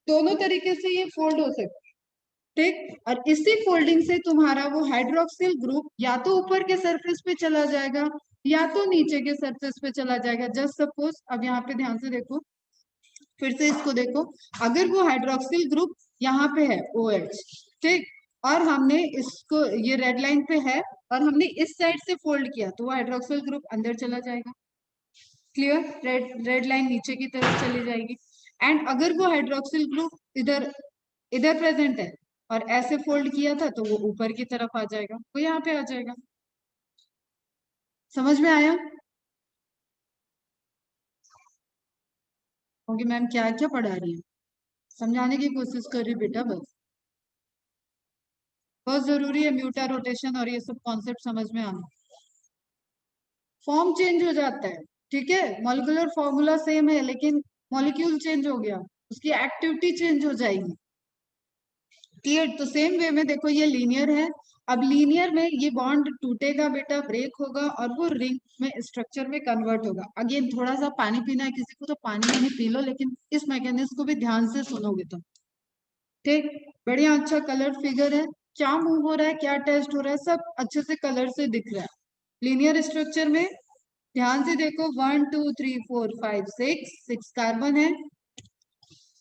दोनों तरीके से ये फोल्ड हो सकती है। ठीक। और इसी फोल्डिंग से तुम्हारा वो हाइड्रोक्सिल ग्रुप या तो ऊपर के सरफेस पे चला जाएगा या तो नीचे के सरफेस पे चला जाएगा। जस्ट सपोज, अब यहाँ पे ध्यान से देखो, फिर से इसको देखो, अगर वो हाइड्रोक्सिल ग्रुप यहाँ पे है OH, ठीक, और हमने इसको ये रेड लाइन पे है और हमने इस साइड से फोल्ड किया तो वो हाइड्रोक्सिल ग्रुप अंदर चला जाएगा। क्लियर? रेड लाइन नीचे की तरफ चली जाएगी। एंड अगर वो हाइड्रोक्सिल ग्रुप इधर इधर प्रेजेंट है और ऐसे फोल्ड किया था तो वो ऊपर की तरफ आ जाएगा, वो यहाँ पे आ जाएगा। समझ में आया क्योंकि मैम क्या क्या पढ़ा रही है, समझाने की कोशिश कर रही बेटा बस। बहुत जरूरी है म्यूटा रोटेशन और ये सब कॉन्सेप्ट समझ में आना। फॉर्म चेंज हो जाता है, ठीक है, मॉलिक्यूलर फॉर्मूला सेम है लेकिन मॉलिक्यूल चेंज हो गया, उसकी एक्टिविटी चेंज हो जाएगी। क्लियर? तो सेम वे में देखो ये लीनियर है, अब लीनियर में ये बॉन्ड टूटेगा बेटा, ब्रेक होगा और वो रिंग में स्ट्रक्चर में कन्वर्ट होगा। अगेन थोड़ा सा पानी पीना है किसी को तो पानी नहीं पी लो, लेकिन इस मैकेनिज्म को भी ध्यान से सुनोगे तुम। ठीक, बढ़िया, अच्छा कलर फिगर है, क्या मूव हो रहा है, क्या टेस्ट हो रहा है, सब अच्छे से कलर से दिख रहा है। लीनियर स्ट्रक्चर में ध्यान से देखो, 1 2 3 4 5 6 कार्बन है,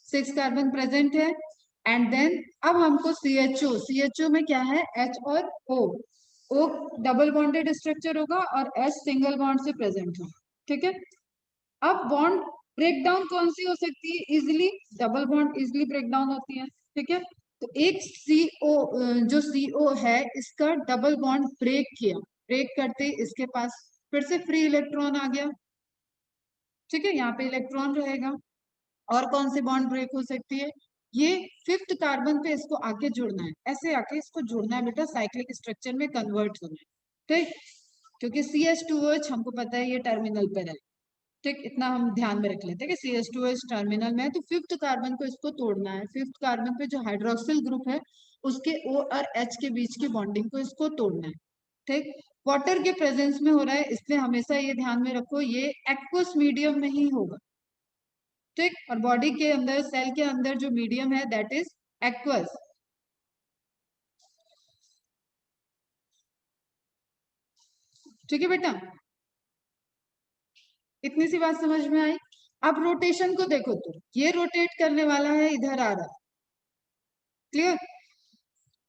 6 कार्बन प्रेजेंट है। एंड देन अब हमको CHO में क्या है, H और O डबल बॉन्डेड स्ट्रक्चर होगा और H सिंगल बॉन्ड से प्रेजेंट होगा। ठीक है, अब बॉन्ड ब्रेक डाउन कौन सी हो सकती है, easily double bond easily break down होती है। ठीक है, तो एक CO जो CO है इसका डबल बॉन्ड ब्रेक किया, ब्रेक करते इसके पास फिर से फ्री इलेक्ट्रॉन आ गया। ठीक है, यहाँ पे इलेक्ट्रॉन रहेगा। और कौन सी बॉन्ड ब्रेक हो सकती है, ये 5th कार्बन पे इसको आके जुड़ना है, ऐसे आके इसको जुड़ना है बेटा, साइक्लिक स्ट्रक्चर में कन्वर्ट होना है। ठीक, क्योंकि CH2OH हमको पता है ये टर्मिनल पे रहे। ठीक, इतना हम ध्यान में रख लेते हैं कि CH2OH टर्मिनल में है, तो 5th कार्बन को इसको तोड़ना है। 5th कार्बन पे जो हाइड्रोक्सिल ग्रुप है उसके O और H के बीच की बॉन्डिंग को इसको तोड़ना है। ठीक, वाटर के प्रेजेंस में हो रहा है, इसलिए हमेशा ये ध्यान में रखो ये एक्वस मीडियम में ही होगा। ठीक, और बॉडी के अंदर, सेल के अंदर जो मीडियम है दैट इज एक्वस। ठीक है बेटा, इतनी सी बात समझ में आई। अब रोटेशन को देखो, तो ये रोटेट करने वाला है, इधर आ रहा है। क्लियर?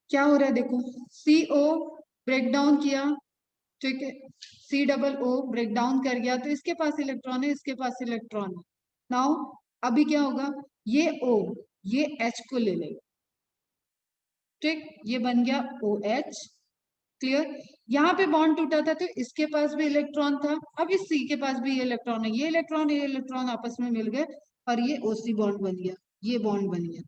क्या हो रहा है देखो, CO ब्रेक डाउन किया, ठीक है, C+O ब्रेक डाउन कर गया तो इसके पास इलेक्ट्रॉन है, इसके पास इलेक्ट्रॉन है। नाउ अभी क्या होगा, ये O ये H को ले लेगा। ठीक, ये बन गया OH। क्लियर? यहाँ पे बॉन्ड टूटा था तो इसके पास भी इलेक्ट्रॉन था, अब इस C के पास भी ये इलेक्ट्रॉन है, ये इलेक्ट्रॉन आपस में मिल गए और ये OC बॉन्ड बन गया, ये बॉन्ड बन गया।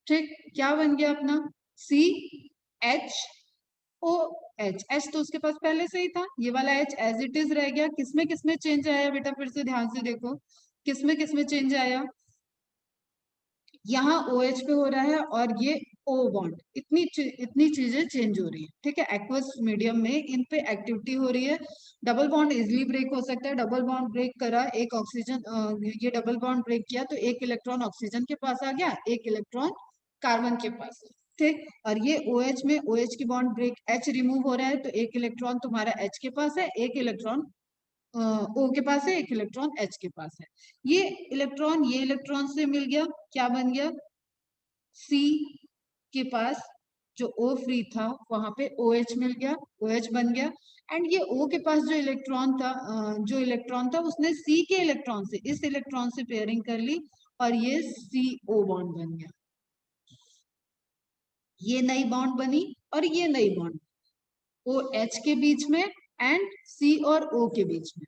ठीक, क्या बन गया अपना, CHOH तो उसके पास पहले से ही था, ये वाला H एज इट इज रह गया। किसमें किसमें चेंज आया बेटा, फिर से ध्यान से देखो, किसमें किसमें चेंज आया, यहाँ OH पे हो रहा है और ये O बॉन्ड, इतनी चीजें चेंज हो रही है। ठीक है, एक्वस मीडियम में इन पे एक्टिविटी हो रही है। डबल बॉन्ड इजिली ब्रेक हो सकता है, डबल बॉन्ड ब्रेक करा, एक ऑक्सीजन, ये डबल बॉन्ड ब्रेक किया तो एक इलेक्ट्रॉन ऑक्सीजन के पास आ गया, एक इलेक्ट्रॉन कार्बन के पास है। ठीक, और ये OH में OH की बॉन्ड ब्रेक, H रिमूव हो रहा है तो एक इलेक्ट्रॉन तुम्हारा H के पास है, एक इलेक्ट्रॉन O के पास है, एक इलेक्ट्रॉन H के पास है। ये इलेक्ट्रॉन से मिल गया, क्या बन गया, C के पास जो O फ्री था वहां पे OH मिल गया, OH बन गया। एंड ये O के पास जो इलेक्ट्रॉन था उसने C के इलेक्ट्रॉन से इस इलेक्ट्रॉन से पेयरिंग कर ली और ये CO बॉन्ड बन गया। ये नई बॉन्ड बनी और ये नई बॉन्ड OH के बीच में एंड C और O के बीच में।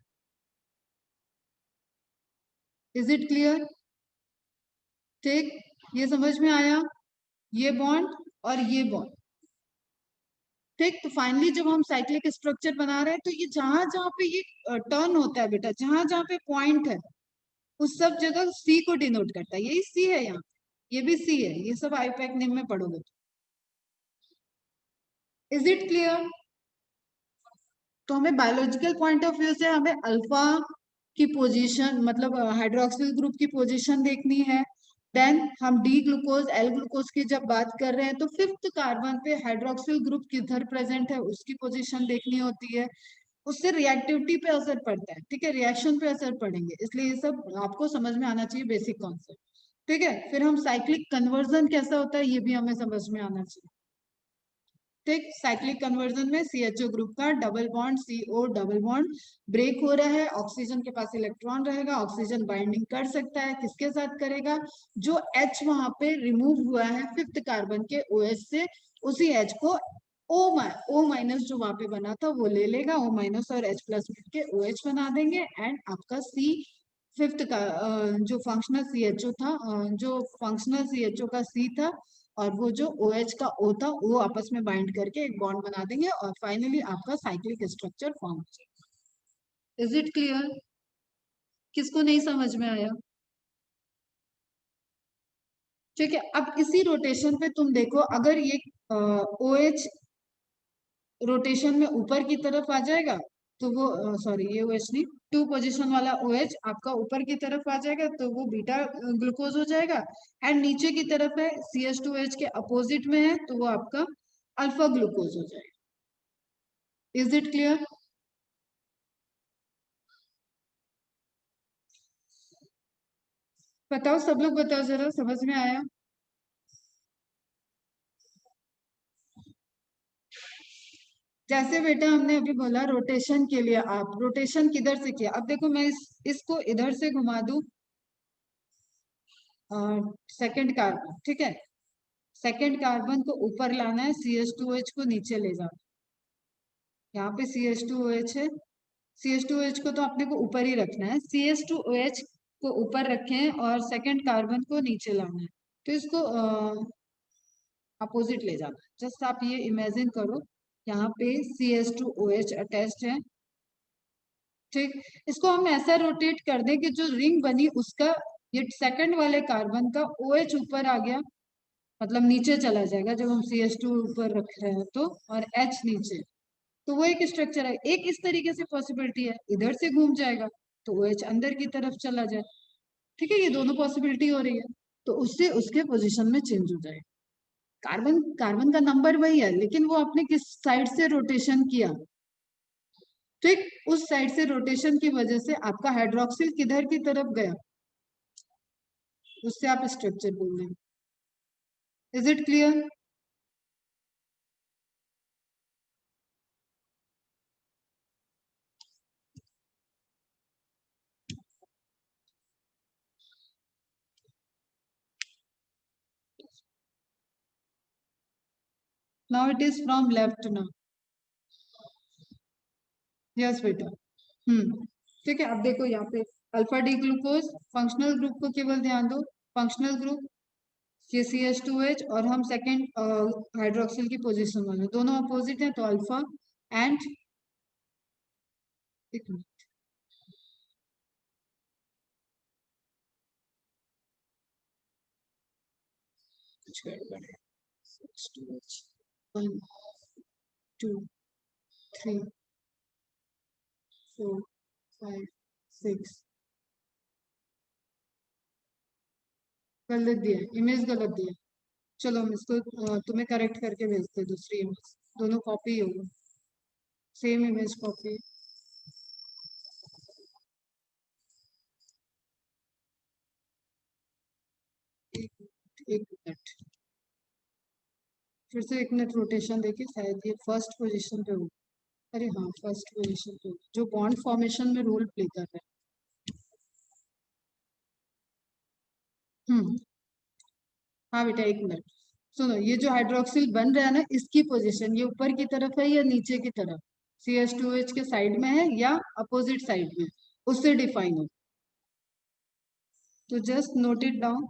Is it clear? ठीक, ये समझ में आया, ये बॉन्ड और ये बॉन्ड। ठीक, तो फाइनली जब हम साइक्लिक स्ट्रक्चर बना रहे हैं तो ये जहां जहां पे ये टर्न होता है बेटा, जहां जहां पे पॉइंट है उस सब जगह C को डिनोट करता है, यही C है यहाँ, ये भी C है, ये सब आईपैक नेम में पढ़ोगे। Is it clear? तो हमें बायोलॉजिकल पॉइंट ऑफ व्यू से हमें अल्फा की पोजीशन, मतलब हाइड्रोक्सिल ग्रुप की पोजीशन देखनी है, देन हम डी ग्लूकोज एल ग्लूकोज की जब बात कर रहे हैं तो फिफ्थ कार्बन पे हाइड्रोक्सिल ग्रुप किधर प्रेजेंट है उसकी पोजीशन देखनी होती है, उससे रिएक्टिविटी पे असर पड़ता है, ठीक है, रिएक्शन पे असर पड़ेंगे, इसलिए ये सब आपको समझ में आना चाहिए, बेसिक कॉन्सेप्ट। ठीक है, फिर हम साइक्लिक कन्वर्जन कैसा होता है ये भी हमें समझ में आना चाहिए। ठीक, साइक्लिक कन्वर्जन में CHO ग्रुप का double bond CO double bond break हो रहा है, ऑक्सीजन के पास इलेक्ट्रॉन रहेगा, ऑक्सीजन बाइंडिंग कर सकता है, किसके साथ करेगा, जो H वहां पे रिमूव हुआ है फिफ्थ कार्बन के OH से, उसी H को O माइनस जो वहां पे बना था वो ले लेगा, O माइनस और H प्लस के OH बना देंगे, एंड आपका C फिफ्थ का जो फंक्शनल CHO था, जो फंक्शनल CHO का C था और वो जो OH का O था वो आपस में बाइंड करके एक बॉन्ड बना देंगे और फाइनली आपका साइक्लिक स्ट्रक्चर फॉर्म हो जाएगा। Is it clear? किसको नहीं समझ में आया? ठीक है, अब इसी रोटेशन पे तुम देखो, अगर ये OH रोटेशन में ऊपर की तरफ आ जाएगा तो वो सॉरी ये OH नहीं, टू पोजीशन वाला OH आपका ऊपर की तरफ आ जाएगा तो वो बीटा ग्लूकोज हो जाएगा, एंड नीचे की तरफ है CH2H के अपोजिट में है तो वो आपका अल्फा ग्लूकोज हो जाएगा। Is it clear? बताओ, सब लोग बताओ जरा, समझ में आया? जैसे बेटा हमने अभी बोला रोटेशन के लिए, आप रोटेशन किधर से किया, अब देखो मैं इसको इधर से घुमा दूं, सेकंड कार्बन, ठीक है, सेकंड कार्बन को ऊपर लाना है, CH2H को नीचे ले जाना, यहाँ पे CH2OH है, CH2OH को तो अपने को ऊपर ही रखना है, CH2OH को ऊपर रखें और सेकंड कार्बन को नीचे लाना है, तो इसको अपोजिट ले जाना है। जस्ट आप ये इमेजिन करो, यहाँ पे CH2OH अटैच्ड है, ठीक, इसको हम ऐसा रोटेट कर दें कि जो रिंग बनी उसका ये सेकंड वाले कार्बन का OH ऊपर आ गया, मतलब नीचे चला जाएगा जब हम CH2 ऊपर रख रहे हैं तो, और H नीचे, तो वो एक स्ट्रक्चर है। एक इस तरीके से पॉसिबिलिटी है, इधर से घूम जाएगा तो OH अंदर की तरफ चला जाए, ठीक है, ये दोनों पॉसिबिलिटी हो रही है, तो उससे उसके पोजीशन में चेंज हो जाएगा। कार्बन कार्बन का नंबर वही है, लेकिन वो आपने किस साइड से रोटेशन किया, ठीक, उस साइड से रोटेशन की वजह से आपका हाइड्रोक्सिल किधर की तरफ गया, उससे आप स्ट्रक्चर बोल रहे हैं। Is it clear? Now it is from left now. Yes बेटा। ठीक है, अब देखो यहाँ पे alpha D glucose functional group को केवल ध्यान दो, फंक्शनल ग्रुप ये CH2H और हम सेकेंड हाइड्रोक्सिल की पोजीशन वाले दोनों अपोजिट हैं तो अल्फा एंड, एक मिनट, कुछ गड़बड़ है, 6 1 2 3 4 5 6 गलत दिया, इमेज गलत दिया, चलो हम इसको तुम्हें करेक्ट करके भेजते हैं, दूसरी इमेज, दोनों कॉपी होगी, सेम इमेज कॉपी। एक मिनट, फिर से एक मिनट रोटेशन देखिए, शायद ये फर्स्ट पोजीशन पे हो, अरे हाँ फर्स्ट पोजीशन पे हो, जो बॉन्ड फॉर्मेशन में रोल प्ले कर रहा है। हाँ बेटा एक मिनट, सुनो, ये जो हाइड्रोक्सिल बन रहा है ना, इसकी पोजीशन ये ऊपर की तरफ है या नीचे की तरफ, CH2H के साइड में है या अपोजिट साइड में, उससे डिफाइन हो, तो जस्ट नोट इट डाउन।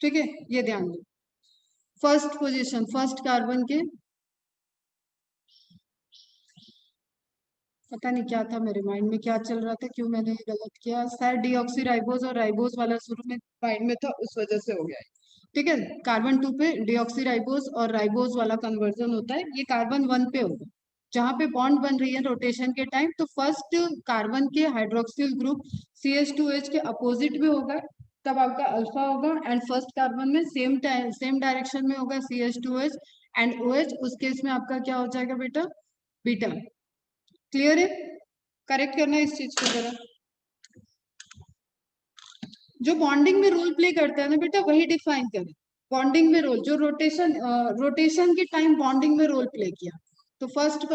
ठीक है, ये ध्यान दो, फर्स्ट पोजीशन फर्स्ट कार्बन के, पता नहीं क्या था मेरे माइंड में, क्या चल रहा था, क्यों मैंने ये गलत किया, शायद डीऑक्सी राइबोज और राइबोज वाला शुरू में माइंड में था, उस वजह से हो गया है। ठीक है, कार्बन 2 पे डीऑक्सी राइबोज और राइबोज वाला कन्वर्जन होता है, ये कार्बन 1 पे होगा, जहां पे बॉन्ड बन रही है रोटेशन के टाइम, तो फर्स्ट कार्बन के हाइड्रोक्सिल ग्रुप CH2H के अपोजिट में होगा, तब आपका अल्फा होगा। एंड फर्स्ट कार्बन में सेम डायरेक्शन में होगा CH2H एंड OH, उस केस में आपका क्या हो जाएगा बेटा, बीटा। क्लियर है? करेक्ट करना है इस चीज को जरा। जो बॉन्डिंग में रोल प्ले करता है ना बेटा, वही डिफाइन करें। बॉन्डिंग में रोल, जो रोटेशन के टाइम बॉन्डिंग में रोल प्ले किया, तो फर्स्ट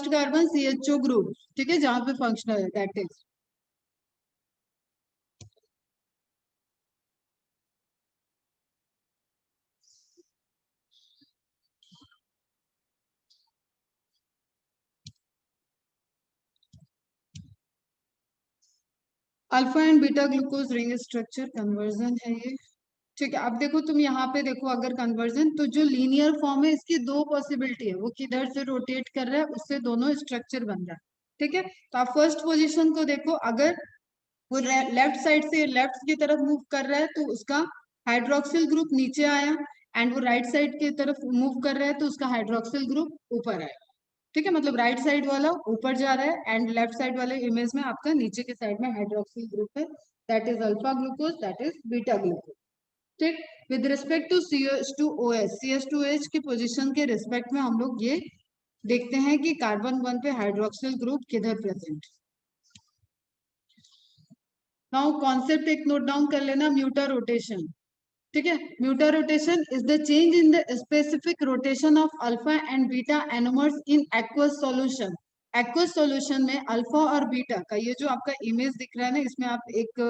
कार्बन CHO ग्रुप, ठीक है, जहां पे फंक्शनल है, that is alpha and beta glucose ring structure conversion है ये। ठीक है, अब देखो तुम यहाँ पे देखो, अगर कन्वर्जन, तो जो लीनियर फॉर्म है इसकी दो पॉसिबिलिटी है, वो किधर से रोटेट कर रहा है उससे दोनों स्ट्रक्चर बन रहा है। ठीक है, तो आप फर्स्ट पोजीशन को देखो, अगर वो लेफ्ट साइड से लेफ्ट की तरफ मूव कर रहा है तो उसका हाइड्रोक्सिल ग्रुप नीचे आया, एंड वो राइट साइड की तरफ मूव कर रहा है तो उसका हाइड्रोक्सिल ग्रुप ऊपर आया। ठीक है, मतलब राइट साइड वाला ऊपर जा रहा है एंड लेफ्ट साइड वाले इमेज में आपका नीचे के साइड में हाइड्रोक्सिल ग्रुप है, that is alpha glucose, that is beta glucose. ठीक, विद रिस्पेक्ट टू CH2OH की पोजीशन के रिस्पेक्ट में हम लोग ये देखते हैं कि कार्बन 1 पे हाइड्रोक्सिल ग्रुप किधर प्रेजेंट। नाउ कॉन्सेप्ट एक नोट डाउन कर लेना, म्यूटा रोटेशन। ठीक है, mutarotation is the change in the specific rotation of alpha and beta anomers in aqueous solution. Aqueous solution में अल्फा और बीटा का ये जो आपका इमेज दिख रहा है ना, इसमें आप एक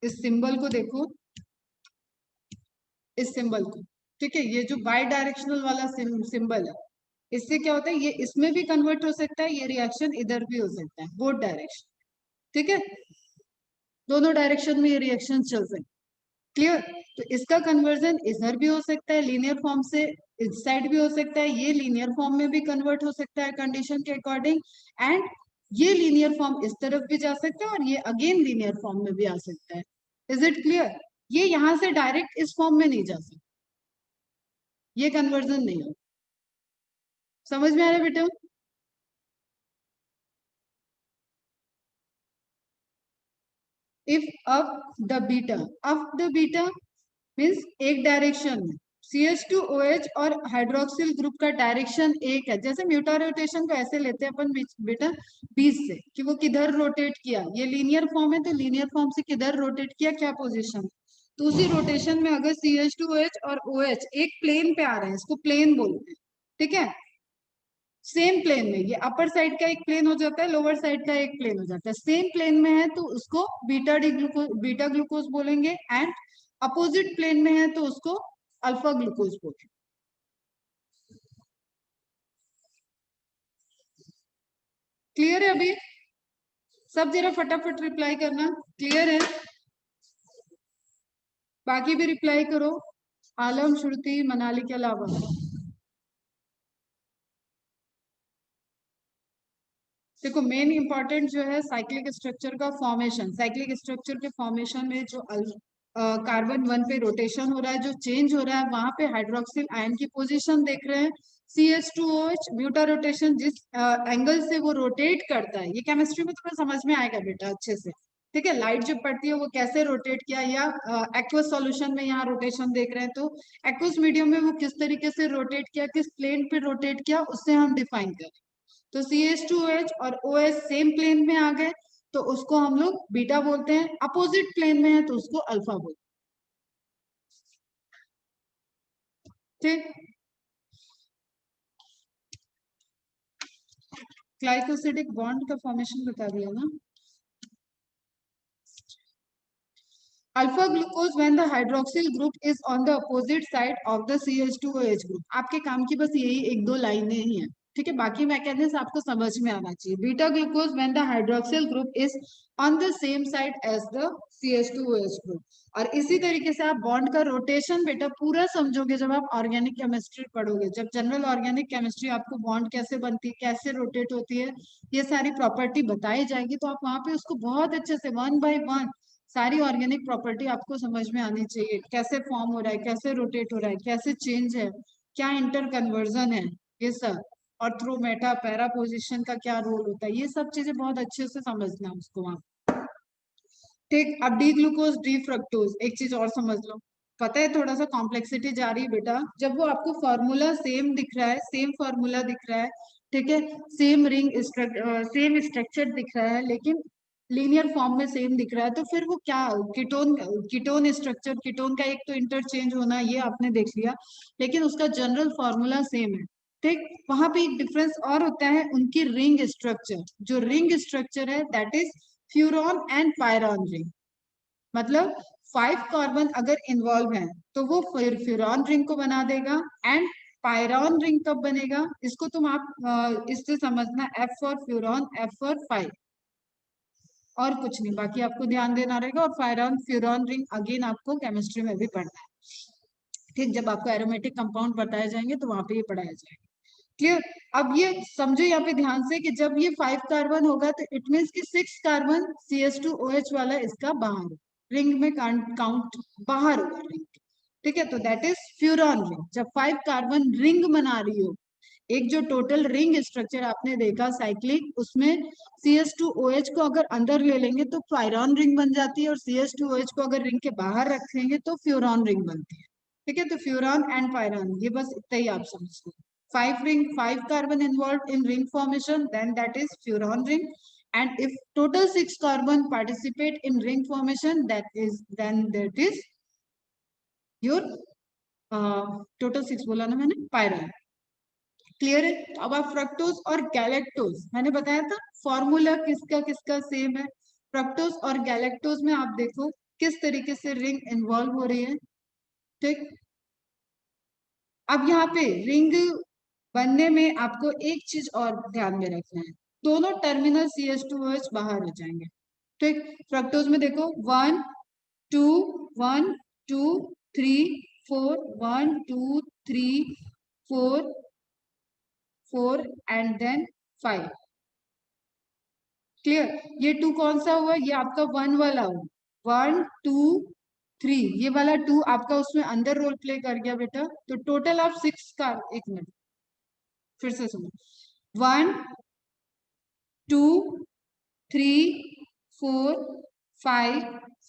इस सिंबल को देखो, इस सिंबल को। ठीक है, ये जो बाई डायरेक्शनल वाला सिंबल है, इससे क्या होता है, ये इसमें भी कन्वर्ट हो सकता है, ये रिएक्शन इधर भी हो सकता है, बोथ डायरेक्शन। ठीक है, दोनों डायरेक्शन में ये रिएक्शन चल सकते हैं। क्लियर? तो इसका कन्वर्जन इधर भी हो सकता है लीनियर फॉर्म से, इस साइड भी हो सकता है, ये लीनियर फॉर्म में भी कन्वर्ट हो सकता है कंडीशन के अकॉर्डिंग, एंड ये लीनियर फॉर्म इस तरफ भी जा सकता है और ये अगेन लीनियर फॉर्म में भी आ सकता है। Is it clear? ये यहां से डायरेक्ट इस फॉर्म में नहीं जा सकता, ये कन्वर्जन नहीं हो। समझ में आ रहा है बेटा? If up the beta, up the beta means एक डायरेक्शन में CH2OH और हाइड्रोक्सिल ग्रुप का डायरेक्शन एक है। जैसे म्यूटा रोटेशन को ऐसे लेते हैं अपन बेटा, बीच से, कि वो किधर रोटेट किया, ये लीनियर फॉर्म है तो लीनियर फॉर्म से किधर रोटेट किया, क्या पोजीशन। तो उसी रोटेशन में अगर CH2OH और OH एक प्लेन पे आ रहे हैं, इसको प्लेन बोलते हैं। ठीक है, सेम प्लेन में, ये अपर साइड का एक प्लेन हो जाता है, लोअर साइड का एक प्लेन हो जाता है, सेम प्लेन में है तो उसको बीटा ग्लूकोज बोलेंगे, एंड अपोजिट प्लेन में है तो उसको अल्फा ग्लूकोज बोलेंगे। क्लियर है अभी? सब जरा फटाफट रिप्लाई करना, क्लियर है? बाकी भी रिप्लाई करो, आलम, श्रुति, मनाली के अलावा। देखो, मेन इंपॉर्टेंट जो है साइक्लिक स्ट्रक्चर का फॉर्मेशन, साइक्लिक स्ट्रक्चर के फॉर्मेशन में जो कार्बन 1 पे रोटेशन हो रहा है, जो चेंज हो रहा है, वहां पे हाइड्रोक्सिल आयन की पोजीशन देख रहे हैं। CH2OH म्यूटा रोटेशन जिस एंगल से वो रोटेट करता है, ये केमिस्ट्री में तुम्हें समझ में आएगा बेटा अच्छे से। ठीक है, लाइट जब पड़ती है वो कैसे रोटेट किया, या एक्वस सॉल्यूशन में यहाँ रोटेशन देख रहे हैं तो एक्वस मीडियम में वो किस तरीके से रोटेट किया, किस प्लेन पे रोटेट किया, उससे हम डिफाइन करें। तो CH2OH और OH सेम प्लेन में आ गए तो उसको हम लोग बीटा बोलते हैं, अपोजिट प्लेन में है तो उसको अल्फा बोलते हैं। ठीक, ग्लाइकोसिडिक बॉन्ड का फॉर्मेशन बता दिया ना। Alpha glucose when the hydroxyl group is on the opposite side of the CH2OH group. आपके काम की बस यही एक दो लाइनें ही हैं। ठीक है, बाकी मैकेनिज्म आपको समझ में आना चाहिए। Beta glucose when the hydroxyl group is on the same side as the CH2OH group. और इसी तरीके से आप बॉन्ड का रोटेशन बेटा पूरा समझोगे जब आप ऑर्गेनिक केमिस्ट्री पढ़ोगे। जब जनरल ऑर्गेनिक केमिस्ट्री आपको बॉन्ड कैसे बनती है, कैसे रोटेट होती है, ये सारी प्रॉपर्टी बताई जाएगी, तो आप वहां पे उसको बहुत अच्छे से वन बाय वन सारी ऑर्गेनिक प्रॉपर्टी आपको समझ में आनी चाहिए, कैसे फॉर्म हो रहा है, कैसे रोटेट हो रहा है, कैसे चेंज है, क्या इंटर कन्वर्जन है, ये सब। और थ्रू मेटा पैरा पोजिशन का क्या रोल होता है, ये सब चीजें बहुत अच्छे से समझना है उसको वहां। ठीक, अब डी ग्लूकोज डी फ्रक्टोज, एक चीज और समझ लो, पता है थोड़ा सा कॉम्प्लेक्सिटी जा रही है बेटा, जब वो आपको फॉर्मूला सेम दिख रहा है, सेम फॉर्मूला दिख रहा है, ठीक है, सेम सेम स्ट्रक्चर दिख रहा है, लेकिन लीनियर फॉर्म में सेम दिख रहा है, तो फिर वो क्या, कीटोन, कीटोन स्ट्रक्चर, कीटोन का एक तो इंटरचेंज होना ये आपने देख लिया, लेकिन उसका जनरल फॉर्मूला सेम है। ठीक, वहां पे एक डिफरेंस और होता है, उनकी रिंग स्ट्रक्चर, जो रिंग स्ट्रक्चर है that is furan and pyran ring. मतलब 5 कार्बन अगर इन्वॉल्व है तो वो फिर फ्यूरॉन रिंग को बना देगा, एंड पायरॉन रिंग कब बनेगा, इसको तुम आप इससे समझना, F for furan, F for 5, और कुछ नहीं, बाकी आपको ध्यान देना रहेगा। और पायरॉन फ्यूरॉन रिंग अगेन आपको केमिस्ट्री में भी पढ़ना है। ठीक, जब आपको एरोमेटिक कंपाउंड बताए जाएंगे तो वहां पे ये पढ़ाया जाएगा। क्लियर? अब ये समझो यहाँ पे ध्यान से कि जब ये 5 कार्बन होगा तो इट मीन्स कि 6 कार्बन CH2OH वाला इसका बाहर, रिंग में काउंट बाहर होगा रिंग। ठीक है, तो दैट इज फ्यूरॉन रिंग। जब 5 कार्बन रिंग बना रही हो, एक जो टोटल रिंग स्ट्रक्चर आपने देखा साइक्लिक, उसमें CH2OH को अगर अंदर ले लेंगे तो पायरॉन रिंग बन जाती है, और CH2OH को अगर रिंग के बाहर रखेंगे तो फ्यूरॉन रिंग बनती है। ठीक है, तो फ्यूरॉन एंड पायरॉन, ये बस इतना ही आप समझ लो। 5 carbon involved in ring formation, then that is furon ring. And if total 6 carbon participate in ring formation, then that is your total 6 बोला ना मैंने, पायरॉन। क्लियर है? अब आप फ्रक्टोज और गैलेक्टोज, मैंने बताया था फॉर्मूला किसका किसका सेम है। फ्रक्टोज और गैलेक्टोज में आप देखो किस तरीके से रिंग इन्वॉल्व हो रही है। ठीक, अब यहाँ पे रिंग बनने में आपको एक चीज और ध्यान में रखना है, दोनों टर्मिनल CH2OH बाहर हो जाएंगे। ठीक, फ्रक्टोज में देखो 1 2 1 2 3 4 1 2 3 4 4 एंड देन 5। क्लियर? ये 2 कौन सा हुआ, ये आपका 1 वाला हुआ, 1 2 3, ये वाला 2 आपका उसमें अंदर रोल प्ले कर गया बेटा, तो टोटल आप 6 का, एक मिनट फिर से सुनो, 1 2 3 4 5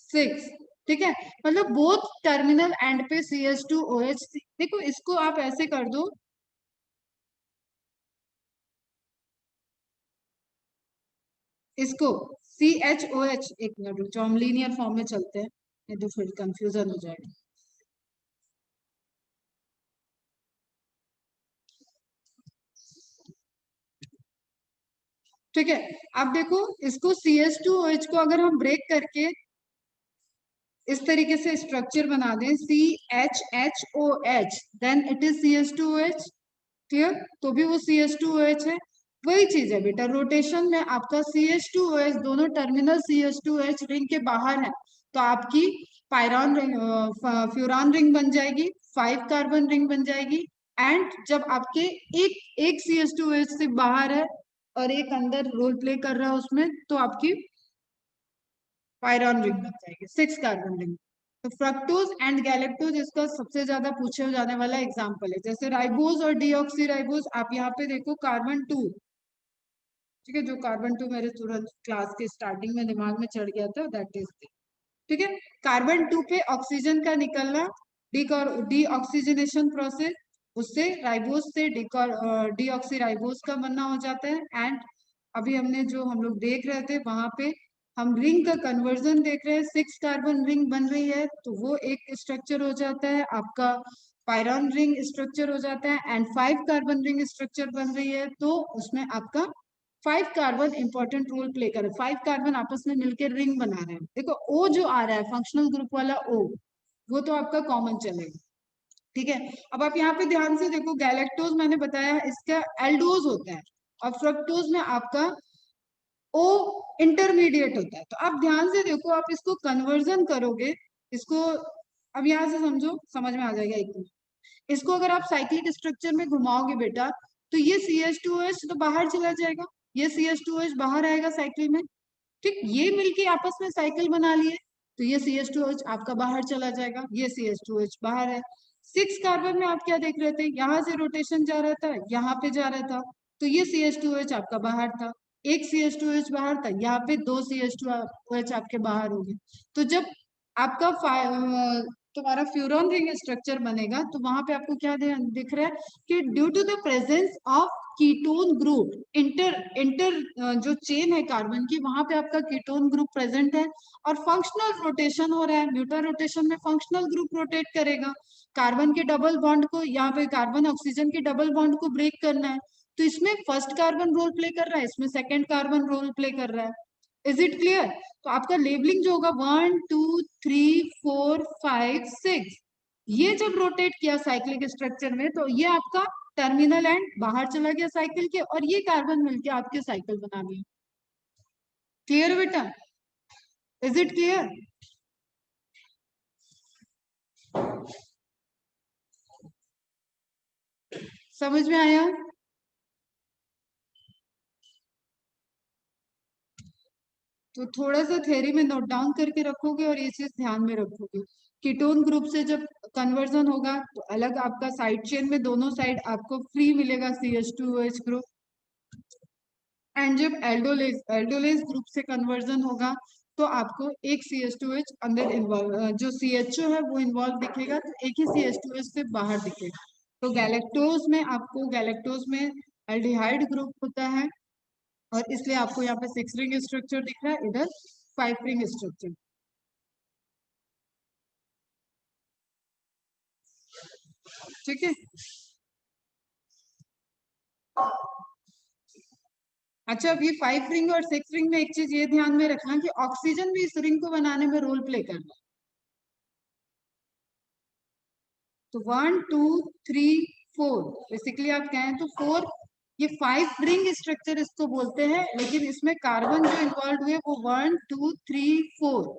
6। ठीक है, मतलब बोथ टर्मिनल एंड पे CH2OH। देखो इसको आप ऐसे कर दो, इसको CHOH, एक मिनट रुक जाओ, हम लीनियर फॉर्म में चलते हैं, नहीं तो फिर कंफ्यूजन हो जाएगा। ठीक है, अब देखो इसको CH2OH को अगर हम ब्रेक करके इस तरीके से स्ट्रक्चर बना दें, CHHOH, then it is CH2OH। Clear? तो भी वो CH2OH है। वही चीज है बेटा, रोटेशन में आपका CH2OH, दोनों टर्मिनल CH2OH रिंग के बाहर है, तो आपकी पायरॉन रिंग, फ्यूरॉन रिंग बन जाएगी, 5 कार्बन रिंग बन जाएगी। एंड जब आपके एक एक CH2OH से बाहर है और एक अंदर रोल प्ले कर रहा है उसमें, तो आपकी पायरॉन रिंग बन जाएगी, 6 कार्बन रिंग। तो फ्रक्टोज एंड गैलेक्टोज इसका सबसे ज्यादा पूछे जाने वाला एग्जांपल है। जैसे राइबोज और डीऑक्सी राइबोज, आप यहाँ पे देखो कार्बन 2, ठीक है, जो कार्बन 2 मेरे तुरंत क्लास के स्टार्टिंग में दिमाग में चढ़ गया था, दैट इज। ठीक है, कार्बन 2 पे ऑक्सीजन का निकलना, डीऑक्सीजनेशन प्रोसेस, उससे राइबोज से डीऑक्सी राइबोज का बनना हो जाता है। एंड अभी हमने जो हम लोग देख रहे थे वहां पे हम रिंग का कन्वर्जन देख रहे हैं, 6 कार्बन रिंग बन रही है तो वो एक स्ट्रक्चर हो जाता है आपका, पायरॉन रिंग स्ट्रक्चर हो जाता है। एंड 5 कार्बन रिंग स्ट्रक्चर बन रही है तो उसमें आपका 5 कार्बन इंपॉर्टेंट रोल प्ले कर रहे हैं, 5 कार्बन आपस में मिलकर रिंग बना रहे हैं। देखो ओ जो आ रहा है फंक्शनल ग्रुप वाला ओ, वो तो आपका कॉमन चलेगा। ठीक है, अब आप यहाँ पे ध्यान से देखो, गैलेक्टोज मैंने बताया इसका एल्डोज होता है, और फ्रक्टोज में आपका ओ इंटरमीडिएट होता है। तो आप ध्यान से देखो, आप इसको कन्वर्जन करोगे, इसको अब यहाँ से समझो, समझ में आ जाएगा एक मिनट। इसको अगर आप साइक्लिक स्ट्रक्चर में घुमाओगे बेटा, तो ये CH2OH तो बाहर चला जाएगा, ये CH2OH बाहर आएगा साइकिल में। ठीक, ये मिलके आपस में साइकिल बना लिए, तो ये CH2H आपका बाहर चला जाएगा, ये CH2H बाहर है। 6 कार्बन में आप क्या देख रहे थे, यहाँ से रोटेशन जा रहा था, यहाँ पे जा रहा था, तो ये CH2H आपका बाहर था। एक CH2H बाहर था, यहाँ पे 2 CH2H आपके बाहर हो गए। तो जब आपका तुम्हारा फ्यूरॉन रिंग स्ट्रक्चर बनेगा, तो वहां पे आपको क्या दिख रहा है कि due to the presence of ketone group, inter inter जो चेन है कार्बन की, वहां पे आपका कीटोन ग्रुप प्रेजेंट है और फंक्शनल रोटेशन हो रहा है। म्यूटा रोटेशन में फंक्शनल ग्रुप रोटेट करेगा, कार्बन के डबल बॉन्ड को, यहाँ पे कार्बन ऑक्सीजन के डबल बॉन्ड को ब्रेक करना है। तो इसमें फर्स्ट कार्बन रोल प्ले कर रहा है, इसमें सेकेंड कार्बन रोल प्ले कर रहा है। Is it clear? तो आपका लेबलिंग जो होगा 1 2 3 4 5 6, ये जब रोटेट किया साइक्लिक स्ट्रक्चर में, तो ये आपका टर्मिनल एंड बाहर चला गया साइकिल के, और ये कार्बन मिलके आपके साइकिल बना दिए। क्लियर बेटा? Is it clear? समझ में आया? तो थोड़ा सा थ्योरी में नोट डाउन करके रखोगे और ये चीज ध्यान में रखोगे। कीटोन ग्रुप से जब कन्वर्जन होगा तो अलग आपका साइड चेन में दोनों साइड आपको फ्री मिलेगा CH2OH ग्रुप। एंड जब एल्डोलेज ग्रुप से कन्वर्जन होगा तो आपको एक CH2H अंदर इन्वॉल्व, जो CHO है वो इन्वॉल्व दिखेगा, तो एक ही CH2H से बाहर दिखेगा। तो गैलेक्टोज में एल्डिहाइड ग्रुप होता है, और इसलिए आपको यहाँ पे 6 रिंग स्ट्रक्चर दिख रहा है, इधर 5 रिंग स्ट्रक्चर। ठीक है। अच्छा, अब ये 5 रिंग और 6 रिंग में एक चीज ये ध्यान में रखना कि ऑक्सीजन भी इस रिंग को बनाने में रोल प्ले कर रहा है। तो 1 2 3 4 बेसिकली आप कहें तो 4, ये 5 रिंग स्ट्रक्चर इसको बोलते हैं, लेकिन इसमें कार्बन जो इन्वॉल्व हुए वो 1 2 3 4।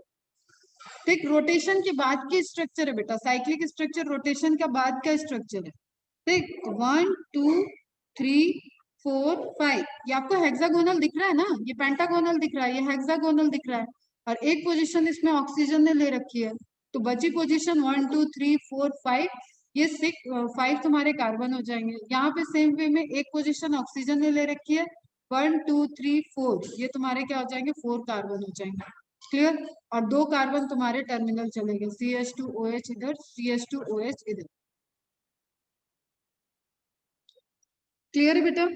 ठीक, रोटेशन के बाद की स्ट्रक्चर है बेटा, साइक्लिक स्ट्रक्चर रोटेशन का बाद का स्ट्रक्चर है। ठीक, 1 2 3 4 5, ये आपको हेक्सागोनल दिख रहा है ना, ये पेंटागोनल दिख रहा है, ये हेक्सागोनल दिख रहा है, और एक पोजीशन इसमें ऑक्सीजन ने ले रखी है। तो बची पोजीशन 1 2 3 4 5, ये 5 तुम्हारे कार्बन हो जाएंगे। यहाँ पे सेम वे में एक पोजीशन ऑक्सीजन ने ले रखी है, 1 2 3 4, ये तुम्हारे क्या हो जाएंगे, 4 कार्बन हो जाएंगे। क्लियर? और 2 कार्बन तुम्हारे टर्मिनल चलेंगे, CH2OH इधर, CH2OH इधर। क्लियर है बेटा?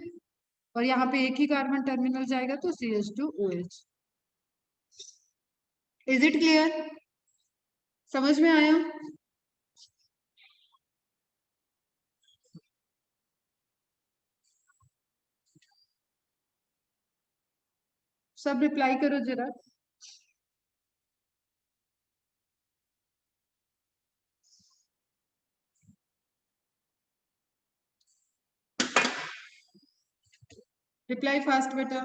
और यहाँ पे एक ही कार्बन टर्मिनल जाएगा, तो CH2OH। Is it clear? समझ में आया? सब रिप्लाई करो जरा। रिप्लाई फास्ट बेटा।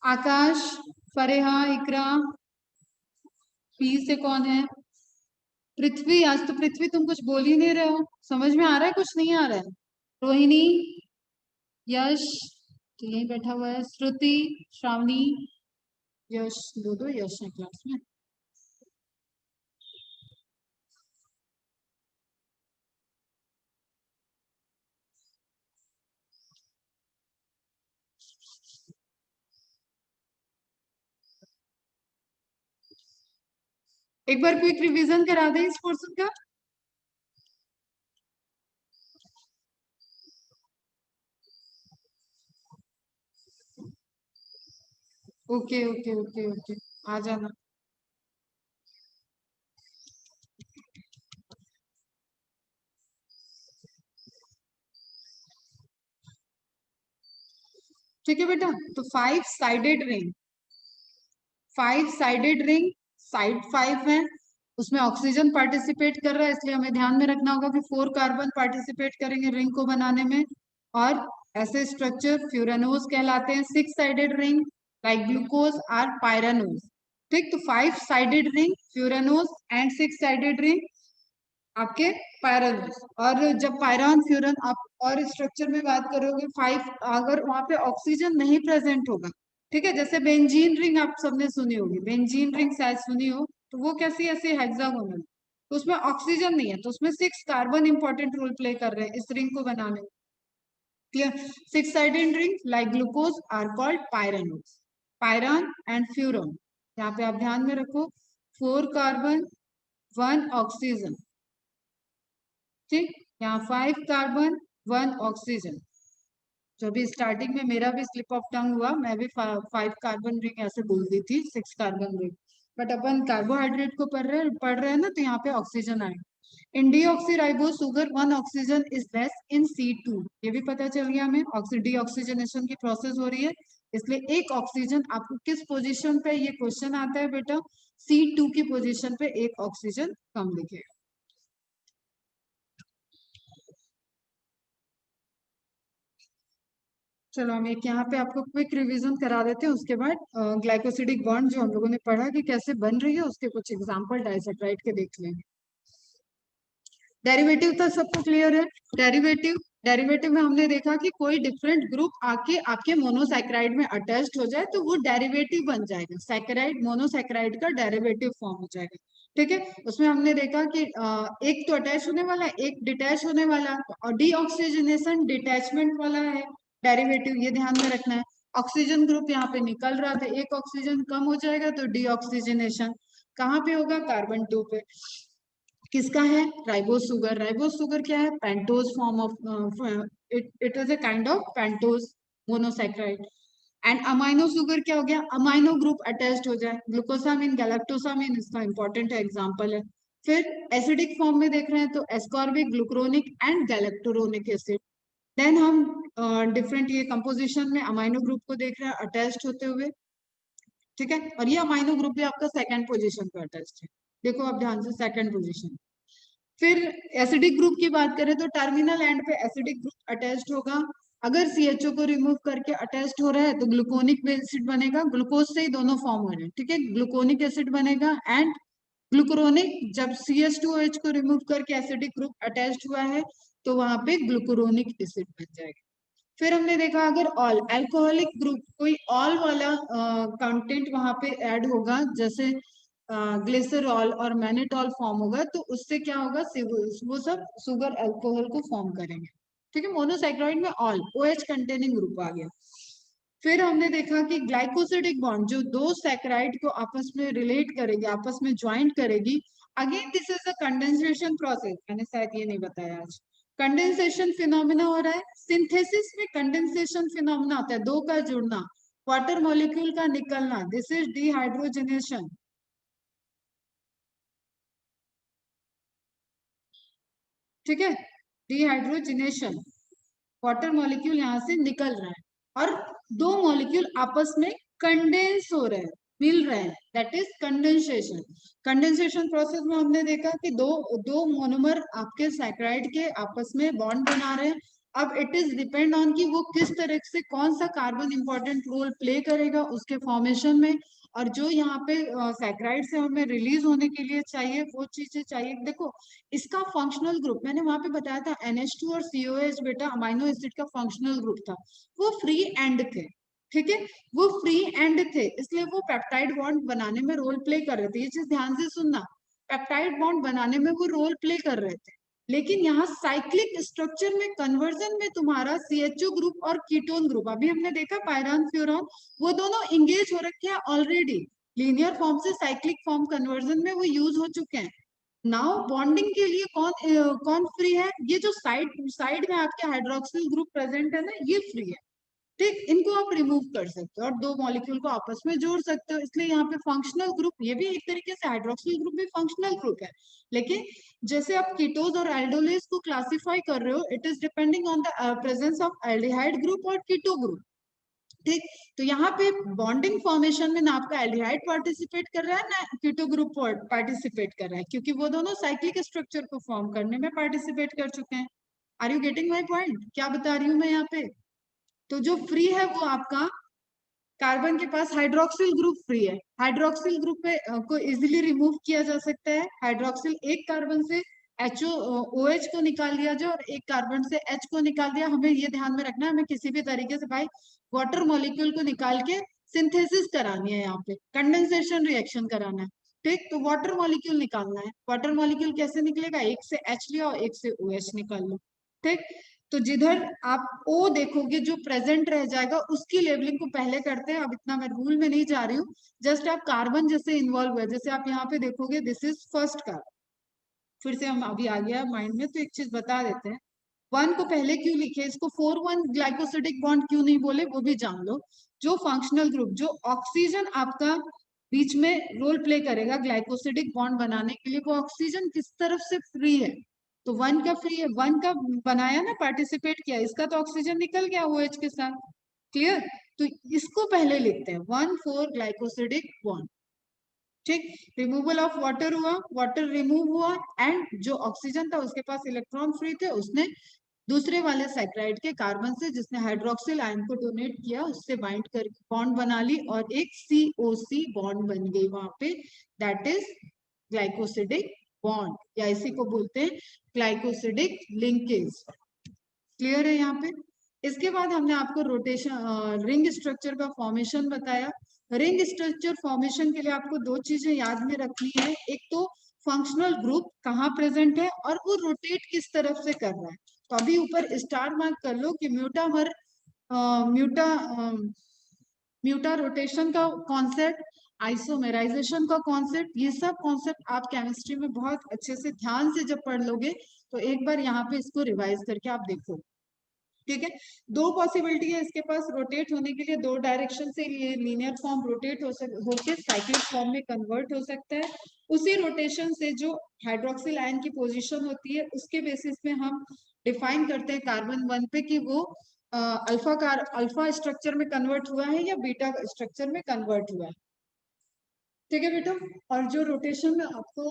आकाश, फरेहा, इकरा, पी से कौन है? पृथ्वी, आज तो पृथ्वी तुम कुछ बोल ही नहीं रहे हो, समझ में आ रहा है कुछ नहीं आ रहा है? रोहिणी, यश, तो यही बैठा हुआ है, श्रुति, श्रावणी, यश, दो दो यश है क्लास में। एक बार क्विक रिवीजन करा दें इस पोर्शन का। ओके ओके ओके ओके, आ जाना। ठीक है बेटा, तो 5 साइडेड रिंग, साइड 5 है, उसमें ऑक्सीजन पार्टिसिपेट कर रहा है, इसलिए हमें ध्यान में रखना होगा कि 4 कार्बन पार्टिसिपेट करेंगे रिंग को बनाने में। और ऐसे स्ट्रक्चर फ्यूरानोज कहलाते हैं। 6 sided ring like glucose are pyranose. ठीक, तो 5 sided ring furanose and 6 sided ring आपके पायरानोज। और जब पायरॉन फ्यूरन आप और स्ट्रक्चर में बात करोगे 5, अगर वहां पे ऑक्सीजन नहीं प्रेजेंट होगा, ठीक है, जैसे बेंजीन रिंग आप सबने सुनी होगी, बेंजीन रिंग शायद सुनी हो, तो वो कैसी ऐसी हेक्सागोनल, तो उसमें ऑक्सीजन नहीं है, तो उसमें 6 कार्बन इंपॉर्टेंट रोल प्ले कर रहे हैं इस रिंग को बनाने में। Clear? 6 sided ring like glucose are called pyranose, pyran and furan. यहाँ पे आप ध्यान में रखो 4 कार्बन 1 ऑक्सीजन, ठीक, यहाँ 5 कार्बन 1 ऑक्सीजन। जो भी स्टार्टिंग में मेरा भी स्लिप ऑफ टंग हुआ, मैं भी 5 कार्बन रिंग ऐसे बोल दी थी, 6 carbon ring, but upon carbohydrate को पढ़ रहे हैं ना, तो यहाँ पे ऑक्सीजन आए। In deoxyribose sugar 1 oxygen is less in C2, ये भी पता चल गया हमें, डीऑक्सीजनेशन की प्रोसेस हो रही है, इसलिए एक ऑक्सीजन आपको किस पोजीशन पे, ये क्वेश्चन आता है बेटा, C2 की पोजीशन पे एक ऑक्सीजन कम दिखेगा। चलो हम एक यहाँ पे आपको क्विक रिवीजन करा देते हैं, उसके बाद ग्लाइकोसिडिक बॉन्ड जो हम लोगों ने पढ़ा कि कैसे बन रही है, उसके कुछ एग्जांपल डाइसैकाराइड के देख लेंगे। डेरिवेटिव तो सबको क्लियर है। डेरिवेटिव, डेरिवेटिव में हमने देखा कि कोई डिफरेंट ग्रुप आके आपके मोनोसैकेराइड में अटैच्ड हो जाए तो वो डेरिवेटिव बन जाएगा, सैकेराइड मोनोसैकेराइड का डेरिवेटिव फॉर्म हो जाएगा, ठीक है। उसमें हमने देखा कि एक तो अटैच होने वाला है, एक डिटैच होने वाला, और डीऑक्सीजनेशन डिटैचमेंट वाला है डेरिवेटिव, ये ध्यान में रखना है। ऑक्सीजन ग्रुप यहाँ पे निकल रहा था, एक ऑक्सीजन कम हो जाएगा तो डीऑक्सीजनेशन कहाँ पे होगा, कार्बन 2 पे। किसका है, राइबोस सुगर। राइबोस सुगर क्या है, pentose form of, it is a kind of pentose monosaccharide. And amino sugar क्या हो गया, अमाइनो ग्रुप अटैच्ड हो जाए, ग्लूकोसामिन गैलेक्टोसामिन इसका इंपॉर्टेंट एग्जांपल है। फिर एसिडिक फॉर्म में देख रहे हैं तो ascorbic, glucuronic and galacturonic acid. Then हम डिफरेंट ये कंपोजिशन में अमाइनो ग्रुप को देख रहे हैं अटैच्ड होते हुए, ठीक है, और ये अमाइनो ग्रुप भी आपका सेकंड पोजीशन पे अटैच्ड है, देखो आप ध्यान से, सेकंड पोजीशन। फिर एसिडिक ग्रुप की बात करें तो टर्मिनल एंड पे एसिडिक ग्रुप अटैच्ड होगा, अगर CHO को रिमूव करके अटैच्ड हो रहा है तो ग्लूकोनिक एसिड बनेगा, ग्लूकोज से ही दोनों फॉर्म हो रहे हैं, ठीक है, ग्लूकोनिक एसिड बनेगा एंड ग्लूकुरोनिक, जब CH2OH को रिमूव करके एसिडिक ग्रुप अटैच्ड हुआ है तो वहां पे ग्लूकुरोनिक एसिड बन जाएगा। फिर हमने देखा अगर ऑल अल्कोहलिक ग्रुप, कोई ऑल वाला कंटेंट वहां पे ऐड होगा, जैसे ग्लिसरॉल और मैनेटॉल फॉर्म होगा, तो उससे क्या होगा, वो सब सुगर अल्कोहल को फॉर्म करेंगे, ठीक है। मोनोसैकेराइड में ऑल OH कंटेनिंग ग्रुप आ गया। फिर हमने देखा कि ग्लाइकोसिडिक बॉन्ड जो दो सैकेराइड को आपस में रिलेट करेगी, आपस में ज्वाइंट करेगी, again this is a condensation process, मैंने शायद ये नहीं बताया आज। कंडेंसेशन फिनोमिना हो रहा है, सिंथेसिस में कंडेंसेशन फिनोमिना होता है, दो का जुड़ना, वाटर मॉलिक्यूल का निकलना, दिस इज डिहाइड्रोजनेशन, ठीक है, डिहाइड्रोजनेशन, वाटर मॉलिक्यूल यहाँ से निकल रहा है और दो मॉलिक्यूल आपस में कंडेंस हो रहे हैं, मिल रहे हैं, that is condensation. Condensation process में हमने देखा कि दो दो मोनोमर आपके सैकेराइड के आपस में बॉन्ड बना रहे हैं। अब इट इज डिपेंड ऑन कि वो किस तरह से कौन सा कार्बन इंपॉर्टेंट रोल प्ले करेगा उसके फॉर्मेशन में, और जो यहाँ पे सैकेराइड से हमें रिलीज होने के लिए चाहिए वो चीजें चाहिए। देखो इसका फंक्शनल ग्रुप मैंने वहां पे बताया था, NH2 और COH बेटा अमाइनो एसिड का फंक्शनल ग्रुप था, वो फ्री एंड थे, ठीक है, वो फ्री एंड थे, इसलिए वो पेप्टाइड बॉन्ड बनाने में रोल प्ले कर रहे थे, ये चीज ध्यान से सुनना, पेप्टाइड बॉन्ड बनाने में वो रोल प्ले कर रहे थे। लेकिन यहाँ साइक्लिक स्ट्रक्चर में कन्वर्जन में तुम्हारा CHO ग्रुप और कीटोन ग्रुप, अभी हमने देखा पायरान फ्यूरॉन, वो दोनों इंगेज हो रखे हैं ऑलरेडी, लीनियर फॉर्म से साइक्लिक फॉर्म कन्वर्जन में वो यूज हो चुके हैं। नाउ बॉन्डिंग के लिए कौन फ्री है, ये जो साइड साइड में आपके हाइड्रोक्सिल ग्रुप प्रेजेंट है ना, ये फ्री है, ठीक, इनको आप रिमूव कर सकते हो और दो मॉलिक्यूल को आपस में जोड़ सकते हो, इसलिए यहाँ पे फंक्शनल ग्रुप, ये भी एक तरीके से हाइड्रोक्सिल ग्रुप भी फंक्शनल ग्रुप है। लेकिन जैसे आप कीटोज और एल्डोलेज को क्लासिफाई कर रहे हो, it is depending on the presence of aldehyde group और कीटो ग्रुप, ठीक। तो यहाँ पे बॉन्डिंग फॉर्मेशन में ना आपका एल्डिहाइड पार्टिसिपेट कर रहा है ना कीटो ग्रुप पार्टिसिपेट कर रहा है, क्योंकि वो दोनों साइक्लिक स्ट्रक्चर को फॉर्म करने में पार्टिसिपेट कर चुके हैं। Are you getting my point, क्या बता रही हूँ मैं यहाँ पे। तो जो फ्री है वो आपका कार्बन के पास हाइड्रोक्सिल ग्रुप फ्री है, हाइड्रोक्सिल ग्रुप पे को इजीली रिमूव किया जा सकता है, हाइड्रोक्सिल एक कार्बन से एच ओ एच को निकाल दिया जाए और एक कार्बन से एच को निकाल दिया। हमें ये ध्यान में रखना है, हमें किसी भी तरीके से भाई वाटर मॉलिक्यूल को निकाल के सिंथेसिस करानी है, यहाँ पे कंडेंसेशन रिएक्शन कराना है। ठीक, तो वाटर मॉलिक्यूल निकालना है। वाटर मॉलिक्यूल कैसे निकलेगा, एक से एच लिया और एक से ओ एच निकाल लो। ठीक, तो जिधर आप ओ देखोगे जो प्रेजेंट रह जाएगा उसकी लेबलिंग को पहले करते हैं। अब इतना मैं रूल में नहीं जा रही हूँ, जस्ट आप कार्बन जैसे इन्वॉल्व हुआ, जैसे आप यहाँ पे देखोगे दिस इज फर्स्ट कार्बन। फिर से हम अभी आ गया माइंड में, तो एक चीज बता देते हैं, वन को पहले क्यों लिखे, इसको 4 1 ग्लाइकोसिडिक बॉन्ड क्यों नहीं बोले वो भी जान लो। जो फंक्शनल ग्रुप, जो ऑक्सीजन आपका बीच में रोल प्ले करेगा ग्लाइकोसिडिक बॉन्ड बनाने के लिए, वो ऑक्सीजन किस तरफ से फ्री है, तो वन का फ्री है, वन का बनाया ना, पार्टिसिपेट किया, इसका तो ऑक्सीजन निकल गया OH के साथ। क्लियर, तो इसको पहले लिखते हैं 1 4 ग्लाइकोसिडिक बॉन्ड। ठीक, रिमूवल ऑफ वाटर हुआ, वाटर रिमूव हुआ, एंड जो ऑक्सीजन था उसके पास इलेक्ट्रॉन फ्री थे, उसने दूसरे वाले सैक्राइड के कार्बन से जिसने हाइड्रोक्सिल आयन को डोनेट किया उससे बाइंड कर बॉन्ड बना ली और एक COC बॉन्ड बन गई वहां पे, दैट इज ग्लाइकोसिडिक बॉन्ड, या इसी को बोलते हैं ग्लाइकोसिडिक लिंकेज। क्लियर है यहाँ पे। इसके बाद हमने आपको रोटेशन रिंग स्ट्रक्चर का फॉर्मेशन बताया। रिंग स्ट्रक्चर फॉर्मेशन के लिए आपको दो चीजें याद में रखनी है, एक तो फंक्शनल ग्रुप कहाँ प्रेजेंट है और वो रोटेट किस तरफ से कर रहा है। तो अभी ऊपर स्टार मार्क कर लो कि म्यूटामर म्यूटा म्यूटा रोटेशन का कॉन्सेप्ट, आइसोमेराइजेशन का कॉन्सेप्ट, ये सब कॉन्सेप्ट आप केमिस्ट्री में बहुत अच्छे से ध्यान से जब पढ़ लोगे तो एक बार यहाँ पे इसको रिवाइज करके आप देखो। ठीक है, दो पॉसिबिलिटी है इसके पास रोटेट होने के लिए, दो डायरेक्शन से ये लीनियर फॉर्म रोटेट होके साइक्लिक फॉर्म में कन्वर्ट हो सकता है। उसी रोटेशन से जो हाइड्रोक्सिल आयन की पोजीशन होती है उसके बेसिस पे हम डिफाइन करते हैं कार्बन 1 पे कि वो अल्फा स्ट्रक्चर में कन्वर्ट हुआ है या बीटा स्ट्रक्चर में कन्वर्ट हुआ है। ठीक है बेटा, और जो रोटेशन में आपको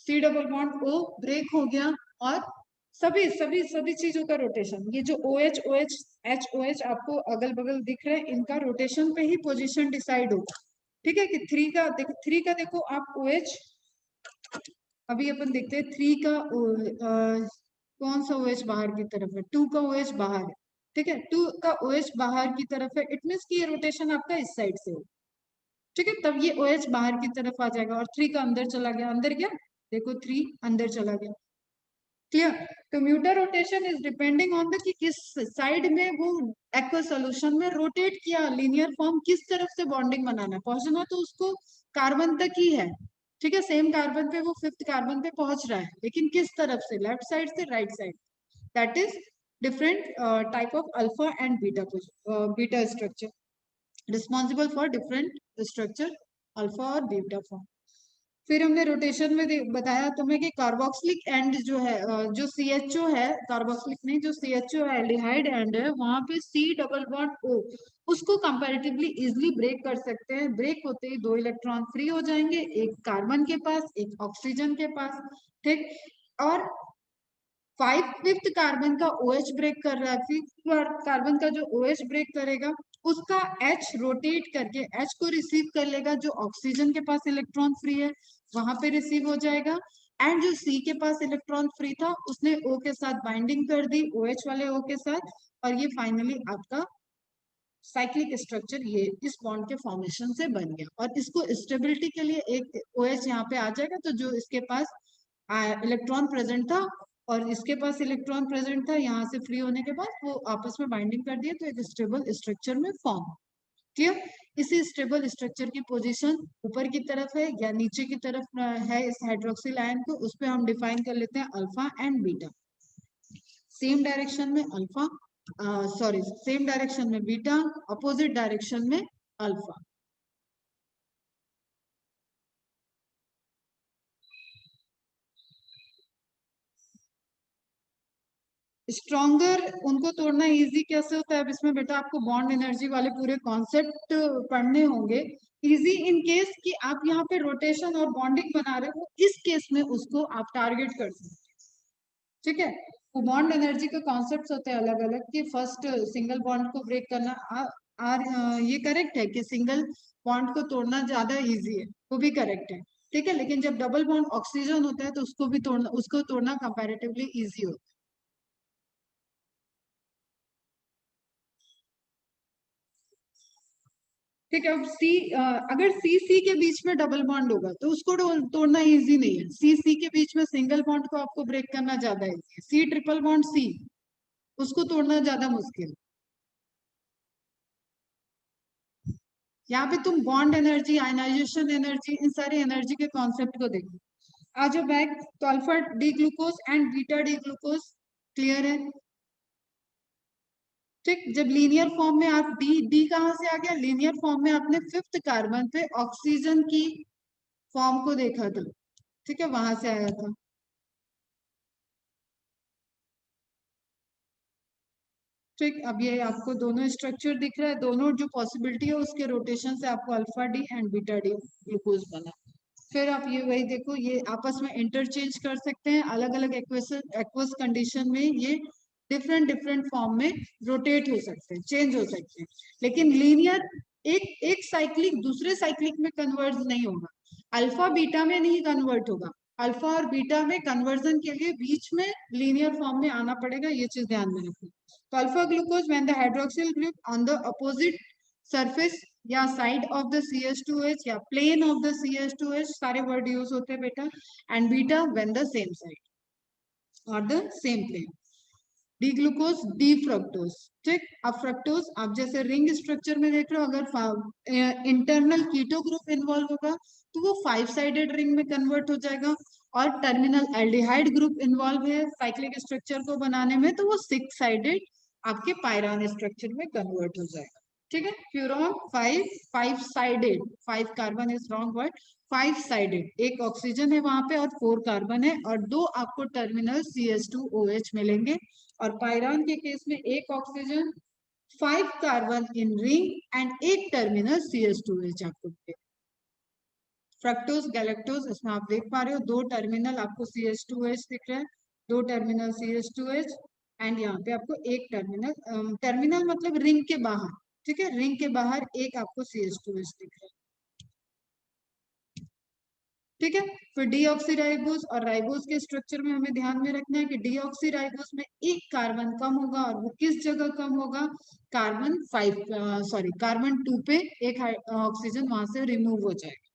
C double bond O break हो गया, और सभी सभी सभी चीजों का रोटेशन, ये जो OH OH HOH आपको अगल बगल दिख रहे हैं, इनका रोटेशन पे ही पोजीशन डिसाइड होगा। ठीक है, कि 3 का देखो आप OH, अभी अपन देखते हैं 3 का कौन सा OH बाहर की तरफ है, 2 का OH बाहर है। ठीक है, 2 का OH बाहर की तरफ है, इट मीन्स की ये रोटेशन आपका इस साइड से हो। ठीक है, तब ये OH बाहर की तरफ आ जाएगा और 3 का अंदर चला गया, अंदर गया, देखो 3 अंदर चला गया। क्लियर, तो mutarotation is depending on the कि किस साइड में वो एक्वा सोल्यूशन में रोटेट किया, लीनियर फॉर्म किस तरफ से बॉन्डिंग बनाना है, पहुंचना तो उसको कार्बन तक ही है। ठीक है, सेम कार्बन पे वो 5th कार्बन पे पहुंच रहा है, लेकिन किस तरफ से, लेफ्ट साइड से right side, that is different type of alpha and beta structure responsible for different structure alpha और बीटा फॉर्म। फिर हमने रोटेशन में बताया तुम्हें कि कार्बोक्सिलिक एंड जो है जो CHO है, कार्बोक्सिलिक नहीं, जो CHO है एल्डिहाइड एंड है, वहां पे C डबल बॉन्ड O उसको कंपैरेटिवली इजिली ब्रेक कर सकते हैं। ब्रेक होते ही 2 इलेक्ट्रॉन फ्री हो जाएंगे, एक कार्बन के पास एक ऑक्सीजन के पास। ठीक, और 5th कार्बन का OH ब्रेक कर रहा है, 5th कार्बन का जो OH ब्रेक करेगा उसका H रोटेट करके H को रिसीव कर लेगा, जो ऑक्सीजन के पास इलेक्ट्रॉन फ्री है वहां पे रिसीव हो जाएगा, एंड जो C के पास इलेक्ट्रॉन फ्री था उसने O के साथ बाइंडिंग कर दी, OH वाले O के साथ, और ये फाइनली आपका साइक्लिक स्ट्रक्चर ये इस बॉन्ड के फॉर्मेशन से बन गया। और इसको स्टेबिलिटी के लिए एक OH यहाँ पे आ जाएगा, तो जो इसके पास इलेक्ट्रॉन प्रेजेंट था और इसके पास इलेक्ट्रॉन प्रेजेंट था, यहाँ से फ्री होने के बाद वो आपस में बाइंडिंग कर दिए, तो एक स्टेबल स्ट्रक्चर में फॉर्म। क्लियर, इसी स्टेबल स्ट्रक्चर की पोजीशन ऊपर की तरफ है या नीचे की तरफ है इस हाइड्रोक्सिल आयन को, उस पर हम डिफाइन कर लेते हैं alpha and beta. Same direction में अल्फा, सॉरी सेम डायरेक्शन में बीटा, अपोजिट डायरेक्शन में अल्फा। स्ट्रॉन्गर उनको तोड़ना इजी कैसे होता है, अब इसमें बेटा आपको बॉन्ड एनर्जी वाले पूरे कॉन्सेप्ट पढ़ने होंगे। इजी इन केस कि आप यहाँ पे रोटेशन और बॉन्डिंग बना रहे हो, इस केस में उसको आप टारगेट कर सकते हैं। ठीक है, वो बॉन्ड एनर्जी के कॉन्सेप्ट होते हैं अलग अलग, कि फर्स्ट सिंगल बॉन्ड को ब्रेक करना ये करेक्ट है कि सिंगल बॉन्ड को तोड़ना ज्यादा इजी है, वो भी करेक्ट है। ठीक है, लेकिन जब डबल बॉन्ड ऑक्सीजन होता है तो उसको तोड़ना कंपैरेटिवली इजी होता है। ठीक है, अब अगर सी सी के बीच में डबल बॉन्ड होगा तो उसको तोड़ना इजी नहीं है। सी सी के बीच में सिंगल बॉन्ड को आपको ब्रेक करना ज्यादा इजी है। सी ट्रिपल बॉन्ड सी, उसको तोड़ना ज्यादा मुश्किल। यहाँ पे तुम बॉन्ड एनर्जी, आयनाइजेशन एनर्जी, इन सारी एनर्जी के कॉन्सेप्ट को देखो। आ जाओ बैक। तो alpha D glucose and beta D glucose clear है। ठीक, जब लीनियर फॉर्म में आप डी डी कहां से आ गया, लीनियर फॉर्म में आपने फिफ्थ कार्बन पे ऑक्सीजन की फॉर्म को देखा था। ठीक है, वहां से आया था। ठीक, अब ये आपको दोनों स्ट्रक्चर दिख रहा है, दोनों जो पॉसिबिलिटी है उसके रोटेशन से आपको alpha D and beta D glucose बना। फिर आप ये वही देखो, ये आपस में इंटरचेंज कर सकते हैं, अलग अलग एक्वस कंडीशन में ये डिफरेंट डिफरेंट फॉर्म में रोटेट हो सकते हैं, चेंज हो सकते हैं। लेकिन लीनियर एक एक साइक्लिक दूसरे साइक्लिक में कन्वर्ट नहीं होगा, अल्फा बीटा में नहीं कन्वर्ट होगा। अल्फा और बीटा में कन्वर्जन के लिए बीच में लीनियर फॉर्म में आना पड़ेगा, ये चीज ध्यान में रखना। तो alpha glucose when the hydroxyl group on the opposite surface या साइड ऑफ द CH2H या प्लेन ऑफ द CH2H, सारे वर्ड यूज होते हैं बेटा। And beta when the same side और the same plane. D glucose D fructose. ठीक, अब fructose आप जैसे रिंग स्ट्रक्चर में देख रहे हो, अगर इंटरनल कीटो ग्रुप इन्वॉल्व होगा तो वो 5 साइडेड रिंग में कन्वर्ट हो जाएगा। और टर्मिनल एल्डिहाइड ग्रुप इन्वॉल्व है साइक्लिक स्ट्रक्चर को बनाने में, तो वो 6 साइडेड आपके पायरान स्ट्रक्चर में कन्वर्ट हो जाएगा। ठीक है, furan 5 sided, 5 carbon is wrong word, 5 sided, एक ऑक्सीजन है वहां पे और 4 कार्बन है, और 2 आपको टर्मिनल CH2OH मिलेंगे। और पायरान के केस में एक oxygen, 5 carbon in ring and एक टर्मिनल CH2H आपको मिलेगा। फ्रक्टोज गैलेक्टोज, इसमें आप देख पा रहे हो 2 टर्मिनल आपको CH2H दिख रहा है, 2 टर्मिनल CH2H, एंड यहाँ पे आपको एक टर्मिनल, टर्मिनल मतलब रिंग के बाहर। ठीक है, रिंग के बाहर एक आपको CH2H दिख रहा है। ठीक है, फिर डीऑक्सीराइबोस और राइबोस के स्ट्रक्चर में हमें ध्यान में रखना है कि डीऑक्सीराइबोस में एक कार्बन कम होगा, और वो किस जगह कम होगा, कार्बन 2 पे एक ऑक्सीजन वहां से रिमूव हो जाएगा।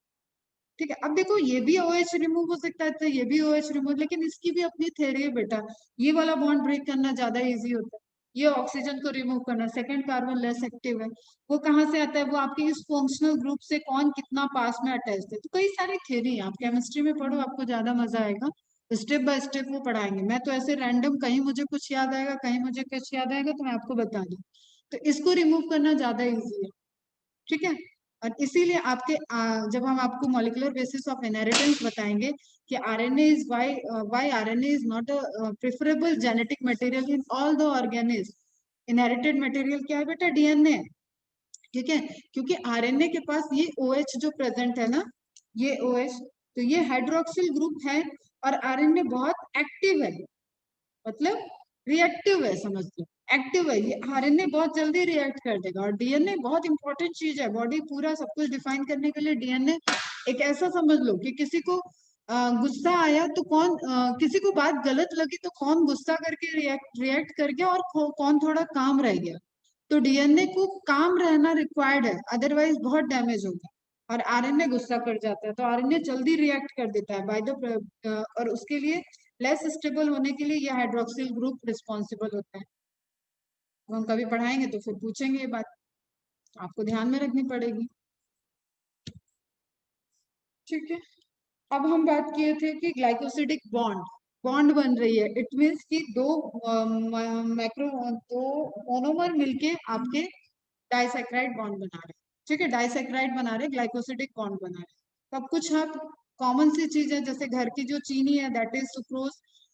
ठीक है, अब देखो ये भी OH रिमूव हो सकता है, तो ये भी OH रिमूव, लेकिन इसकी भी अपनी थ्योरी है बेटा। ये वाला बॉन्ड ब्रेक करना ज्यादा इजी होता है, ये ऑक्सीजन को रिमूव करना, सेकंड कार्बन लेस एक्टिव है। वो कहाँ से आता है, वो आपके इस फंक्शनल ग्रुप से कौन कितना पास में अटैच है। तो कई सारी थ्योरी है, आप केमिस्ट्री में पढ़ो आपको ज्यादा मजा आएगा, स्टेप बाय स्टेप वो पढ़ाएंगे। मैं तो ऐसे रैंडम, कहीं मुझे कुछ याद आएगा, कहीं मुझे कुछ याद आएगा, तो मैं आपको बता दूं। तो इसको रिमूव करना ज्यादा इजी है। ठीक है, और इसीलिए जब हम आपको मॉलिक्यूलर बेसिस ऑफ इनहेरिटेंस बताएंगे कि RNA is why RNA is not a preferable genetic material in all the organisms. Inherited material क्या है बेटा, डीएनए। ठीक है, क्योंकि आरएनए के पास ये OH जो प्रेजेंट है ना, ये OH, तो ये हाइड्रोक्सिल ग्रुप है, और आरएनए बहुत एक्टिव है, मतलब रिएक्टिव है, समझ लो एक्टिव है। ये आरएनए बहुत जल्दी रिएक्ट कर देगा, और डीएनए बहुत इंपॉर्टेंट चीज है, बॉडी पूरा सब कुछ डिफाइन करने के लिए डीएनए एक ऐसा, समझ लो कि किसी को गुस्सा आया तो किसी को बात गलत लगी तो कौन गुस्सा करके रिएक्ट रिएक्ट कर गया, और कौन थोड़ा काम रह गया। तो डीएनए को काम रहना रिक्वायर्ड है, अदरवाइज बहुत डैमेज होगा। और आरएनए गुस्सा कर जाता है, तो आरएनए जल्दी रिएक्ट कर देता है बाय द, और उसके लिए लेस स्टेबल होने के लिए ये हाइड्रोक्सिल ग्रुप रिस्पॉन्सिबल होता है। हम कभी पढ़ाएंगे तो फिर पूछेंगे ये बात, आपको ध्यान में रखनी पड़ेगी। ठीक है, अब हम बात किए थे कि ग्लाइकोसिडिक बॉन्ड बॉन्ड बन रही है, इट मीन्स कि दो मोनोमर मिलके आपके डाइसैक्राइड बॉन्ड बना रहे हैं। ठीक है, डाइसैक्राइड बना रहे, ग्लाइकोसिडिक बॉन्ड बना रहे। तो अब कुछ आप कॉमन सी चीज है, जैसे घर की जो चीनी है दैट इज सुक्रोज।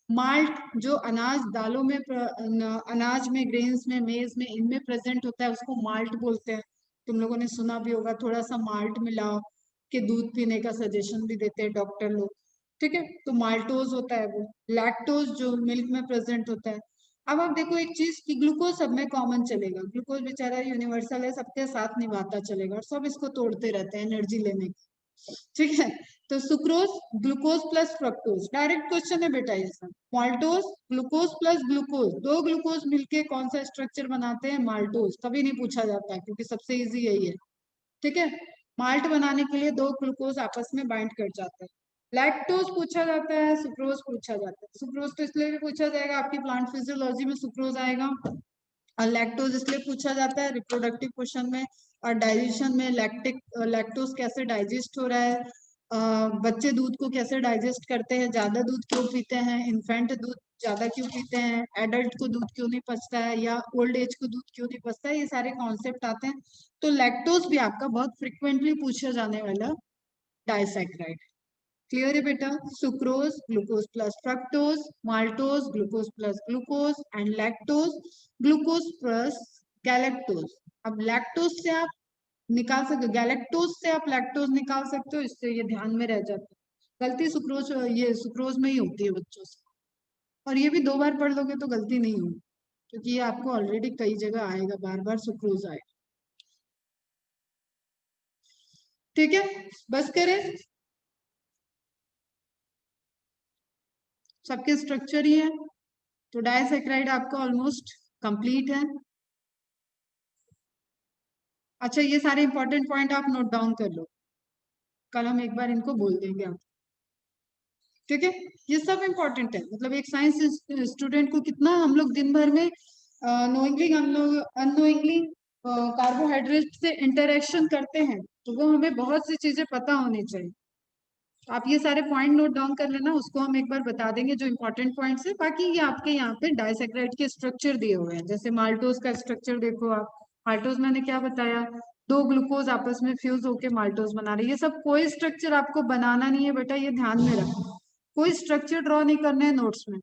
माल्ट जो अनाज दालों में अनाज में, ग्रेन्स में, मेज में, इनमें प्रेजेंट होता है, उसको माल्ट बोलते हैं। तुम लोगों ने सुना भी होगा, थोड़ा सा माल्ट मिलाओ के दूध पीने का सजेशन भी देते हैं डॉक्टर लोग। ठीक है, तो माल्टोज होता है वो। लैक्टोज जो मिल्क में प्रेजेंट होता है। अब आप देखो एक चीज कि ग्लूकोज सब में कॉमन चलेगा, ग्लूकोज बेचारा यूनिवर्सल है, सबके साथ निभाता चलेगा, और सब इसको तोड़ते रहते हैं एनर्जी लेने की। ठीक है। तो sucrose glucose plus fructose, direct question है बेटा ये सब। माल्टोज ग्लूकोज प्लस ग्लूकोज, दो ग्लूकोज मिलके कौन सा स्ट्रक्चर बनाते हैं, माल्टोज। कभी नहीं पूछा जाता है क्योंकि सबसे इजी यही है। ठीक है, माल्ट बनाने के लिए दो ग्लूकोज आपस में बाइंड कर जाते हैं। लैक्टोज पूछा जाता है, सुक्रोज पूछा जाता है। सुक्रोज तो इसलिए भी पूछा जाएगा, आपकी प्लांट फिजियोलॉजी में सुक्रोज आएगा। और लैक्टोज इसलिए पूछा जाता है रिप्रोडक्टिव क्वेश्चन में, और डाइजेशन में लैक्टोज कैसे डाइजेस्ट हो रहा है, बच्चे दूध को कैसे डाइजेस्ट करते हैं, ज्यादा दूध क्यों पीते हैं, इन्फेंट दूध ज्यादा क्यों पीते हैं, एडल्ट को दूध क्यों नहीं पचता है, या ओल्ड एज को दूध क्यों नहीं पचता है, ये सारे कॉन्सेप्ट आते हैं। तो लैक्टोज भी आपका बहुत फ्रिक्वेंटली पूछा जाने वाला डाइसैक्राइड। क्लियर है बेटा। Sucrose glucose plus fructose, maltose glucose plus glucose, and lactose glucose plus galactose. अब लैक्टोज से आप निकाल सकते हो, गैलेक्टोज से आप लैक्टोज निकाल सकते हो, इससे ये ध्यान में रह जाता है। गलती सुक्रोज, ये सुक्रोज में ही होती है बच्चों से, और ये भी दो बार पढ़ लोगे तो गलती नहीं होगी, क्योंकि ये आपको ऑलरेडी कई जगह आएगा, बार बार सुक्रोज आएगा। ठीक है, बस करें, सबके स्ट्रक्चर ही है। तो डाइसैक्राइड आपका ऑलमोस्ट कंप्लीट है। अच्छा, ये सारे इंपॉर्टेंट पॉइंट आप नोट डाउन कर लो, कल हम एक बार इनको बोल देंगे आप। ठीक है, ये सब इंपॉर्टेंट है। मतलब एक साइंस स्टूडेंट को कितना हम लोग दिन भर में नोइंगली हम लोग अननोइंगली कार्बोहाइड्रेट से इंटरेक्शन करते हैं, तो वो हमें बहुत सी चीजें पता होनी चाहिए। आप ये सारे पॉइंट नोट डाउन कर लेना, उसको हम एक बार बता देंगे जो इंपॉर्टेंट पॉइंट्स है। बाकी ये आपके यहाँ पे डाइसैक्राइड के स्ट्रक्चर दिए हुए हैं, जैसे माल्टोज का स्ट्रक्चर देखो आप। माल्टोज मैंने क्या बताया, दो ग्लूकोज आपस में फ्यूज होके माल्टोज बना रहे हैं। ये सब कोई स्ट्रक्चर आपको बनाना नहीं है बेटा, ये ध्यान में रखना। कोई स्ट्रक्चर ड्रॉ नहीं करने हैं नोट्स में।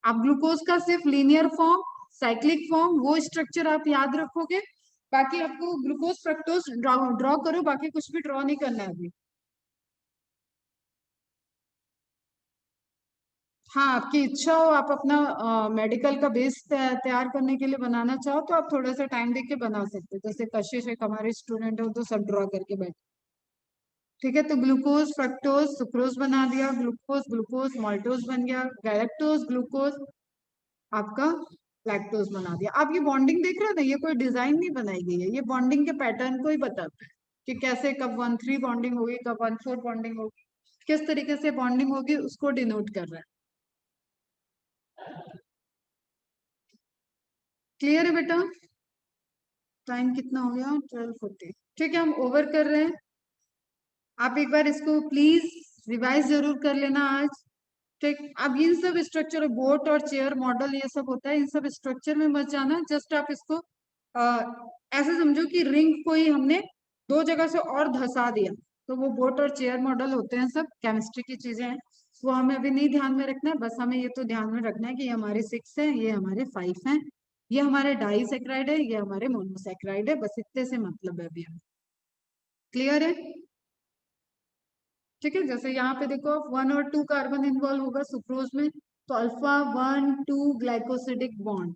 आप ग्लूकोज का सिर्फ लीनियर फॉर्म, साइक्लिक फॉर्म, वो स्ट्रक्चर आप याद रखोगे। बाकी आपको ग्लूकोज फ्रक्टोज ड्रॉ करो, बाकी कुछ भी ड्रॉ नहीं करना है अभी। हाँ, आपकी इच्छा हो, आप अपना मेडिकल का बेस तैयार करने के लिए बनाना चाहो तो आप थोड़ा सा टाइम देके बना सकते हो। जैसे कशिश एक हमारे स्टूडेंट है, वो तो सब ड्रॉ करके बैठे। ठीक है, तो ग्लूकोज फ्रक्टोज सुक्रोज बना दिया, ग्लूकोज ग्लूकोज माल्टोज बन गया, गैलेक्टोज ग्लूकोज आपका लैक्टोज बना दिया। आप ये बॉन्डिंग देख रहे हो ना, ये कोई डिजाइन नहीं बनाई गई है, ये बॉन्डिंग के पैटर्न को ही बताता है कि कैसे कब 1,3 बॉन्डिंग होगी, कब 1,4 बॉन्डिंग होगी, किस तरीके से बॉन्डिंग होगी, उसको डिनोट कर रहा है। क्लियर है बेटा। टाइम कितना हो गया, 12:40। ठीक है, हम ओवर कर रहे हैं। आप एक बार इसको प्लीज रिवाइज जरूर कर लेना आज। ठीक, अब इन सब स्ट्रक्चर, बोट और चेयर मॉडल ये सब होता है, इन सब स्ट्रक्चर में मत जाना। जस्ट आप इसको ऐसे समझो कि रिंग को ही हमने दो जगह से और धसा दिया, तो वो बोट और चेयर मॉडल होते हैं, सब केमिस्ट्री की चीजें हैं। वो हमें अभी नहीं ध्यान में रखना है, बस हमें ये तो ध्यान में रखना है कि ये हमारे 6 है, ये हमारे 5 है, ये हमारे डाइसैक्राइड है, ये हमारे मोनोसैक्राइड है, बस इतने से मतलब है अभी हमें। क्लियर है। ठीक है, जैसे यहाँ पे देखो 1 और 2 कार्बन इन्वॉल्व होगा सुक्रोज में, तो अल्फा 1,2 ग्लाइकोसिडिक बॉन्ड।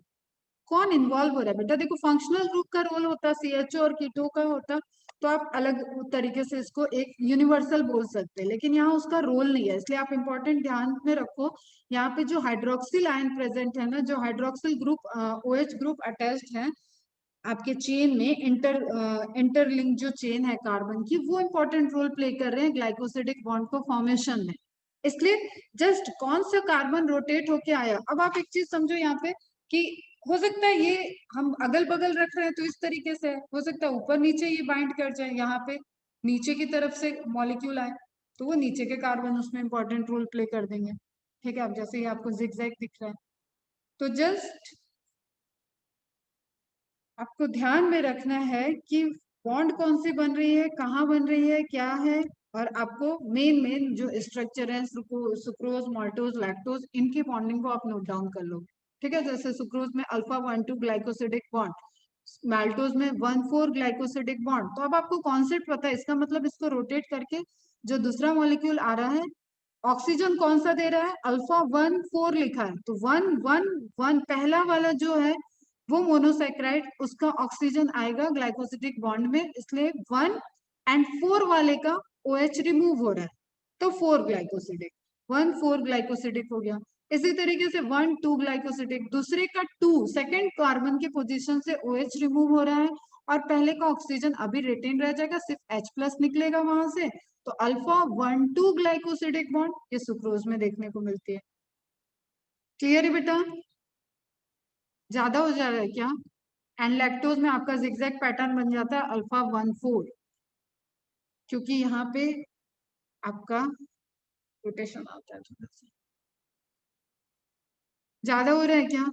कौन इन्वॉल्व हो रहा है बेटा, देखो फंक्शनल ग्रुप का रोल होता है, CHO और कीटो का होता, तो आप अलग तरीके से इसको एक यूनिवर्सल बोल सकते हैं, लेकिन यहाँ उसका रोल नहीं है, इसलिए आप इंपॉर्टेंट ध्यान में रखो। यहाँ पे जो हाइड्रोक्सिल आयन प्रेजेंट है ना, जो hydroxyl group OH group attached है आपके चेन में, इंटरलिंक जो चेन है कार्बन की, वो इंपॉर्टेंट रोल प्ले कर रहे हैं ग्लाइकोसिडिक बॉन्ड को फॉर्मेशन में। इसलिए जस्ट कौन सा कार्बन रोटेट होके आया। अब आप एक चीज समझो यहाँ पे कि हो सकता है ये हम अगल बगल रख रहे हैं तो इस तरीके से हो सकता है ऊपर नीचे ये बाइंड कर जाए, यहाँ पे नीचे की तरफ से मॉलिक्यूल आए, तो वो नीचे के कार्बन उसमें इंपॉर्टेंट रोल प्ले कर देंगे। ठीक है, अब जैसे ही आपको जिगजैग दिख रहा है, तो जस्ट आपको ध्यान में रखना है कि बॉन्ड कौन सी बन रही है, कहाँ बन रही है, क्या है। और आपको मेन मेन जो स्ट्रक्चर है, सुक्रोज माल्टोज लैक्टोज, इनकी बॉन्डिंग को आप नोट डाउन कर लो। ठीक है, जैसे सुक्रोज में अल्फा 1,2 ग्लाइकोसिडिक बॉन्ड, माल्टोज में 1,4 ग्लाइकोसिडिक बॉन्ड। तो अब आपको कॉन्सेप्ट पता है इसका, मतलब इसको रोटेट करके जो दूसरा मॉलिक्यूल आ रहा है, ऑक्सीजन कौन सा दे रहा है, अल्फा 1,4 लिखा है, तो 1,1,1 पहला वाला जो है वो मोनोसेक्राइड, उसका ऑक्सीजन आएगा ग्लाइकोसिडिक बॉन्ड में, इसलिए 1 और 4 वाले का OH रिमूव हो रहा है, तो 4 ग्लाइकोसिडिक, 1 4 ग्लाइकोसिडिक हो गया। इसी तरीके से 1 2 ग्लाइकोसिडिक, दूसरे का 2 सेकेंड कार्बन की पोजीशन से OH रिमूव हो रहा है और पहले का ऑक्सीजन अभी रिटेन रह जाएगा, सिर्फ H प्लस निकलेगा वहां से, तो अल्फा 1 2 ग्लाइकोसिडिक बॉन्ड ये सुक्रोज में देखने को मिलती है। क्लियर है बेटा? ज्यादा हो जा रहा है क्या? एंड लैक्टोज में आपका जिगजैग पैटर्न बन जाता है अल्फा 1 4, क्योंकि यहाँ पे आपका रोटेशन आता है थोड़ा सा। ज्यादा हो रहा है क्या?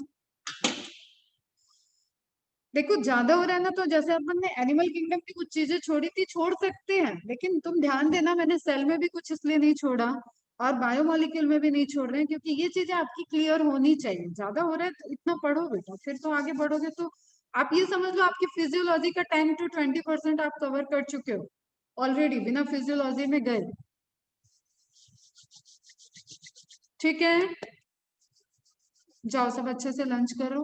देखो ज्यादा हो रहा है ना, तो जैसे अपन ने एनिमल किंगडम की कुछ चीजें छोड़ी थी, छोड़ सकते हैं, लेकिन तुम ध्यान देना मैंने सेल में भी कुछ इसलिए नहीं छोड़ा और बायोमोलिक्यूल में भी नहीं छोड़ रहे हैं, क्योंकि ये चीजें आपकी क्लियर होनी चाहिए। ज्यादा हो रहा है तो इतना पढ़ो बेटा, फिर तो आगे बढ़ोगे तो आप ये समझ लो आपकी फिजियोलॉजी का 10 to 20% आप कवर कर चुके हो ऑलरेडी, बिना फिजियोलॉजी में गए। ठीक है, जाओ सब अच्छे से लंच करो,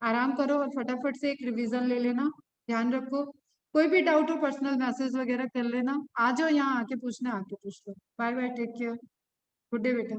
आराम करो और फटाफट से एक रिवीजन ले लेना। ध्यान रखो, कोई भी डाउट हो पर्सनल मैसेज वगैरह कर लेना, आ जाओ यहाँ आके पूछना, आके पूछ लो। Bye bye, take care, good day बेटा।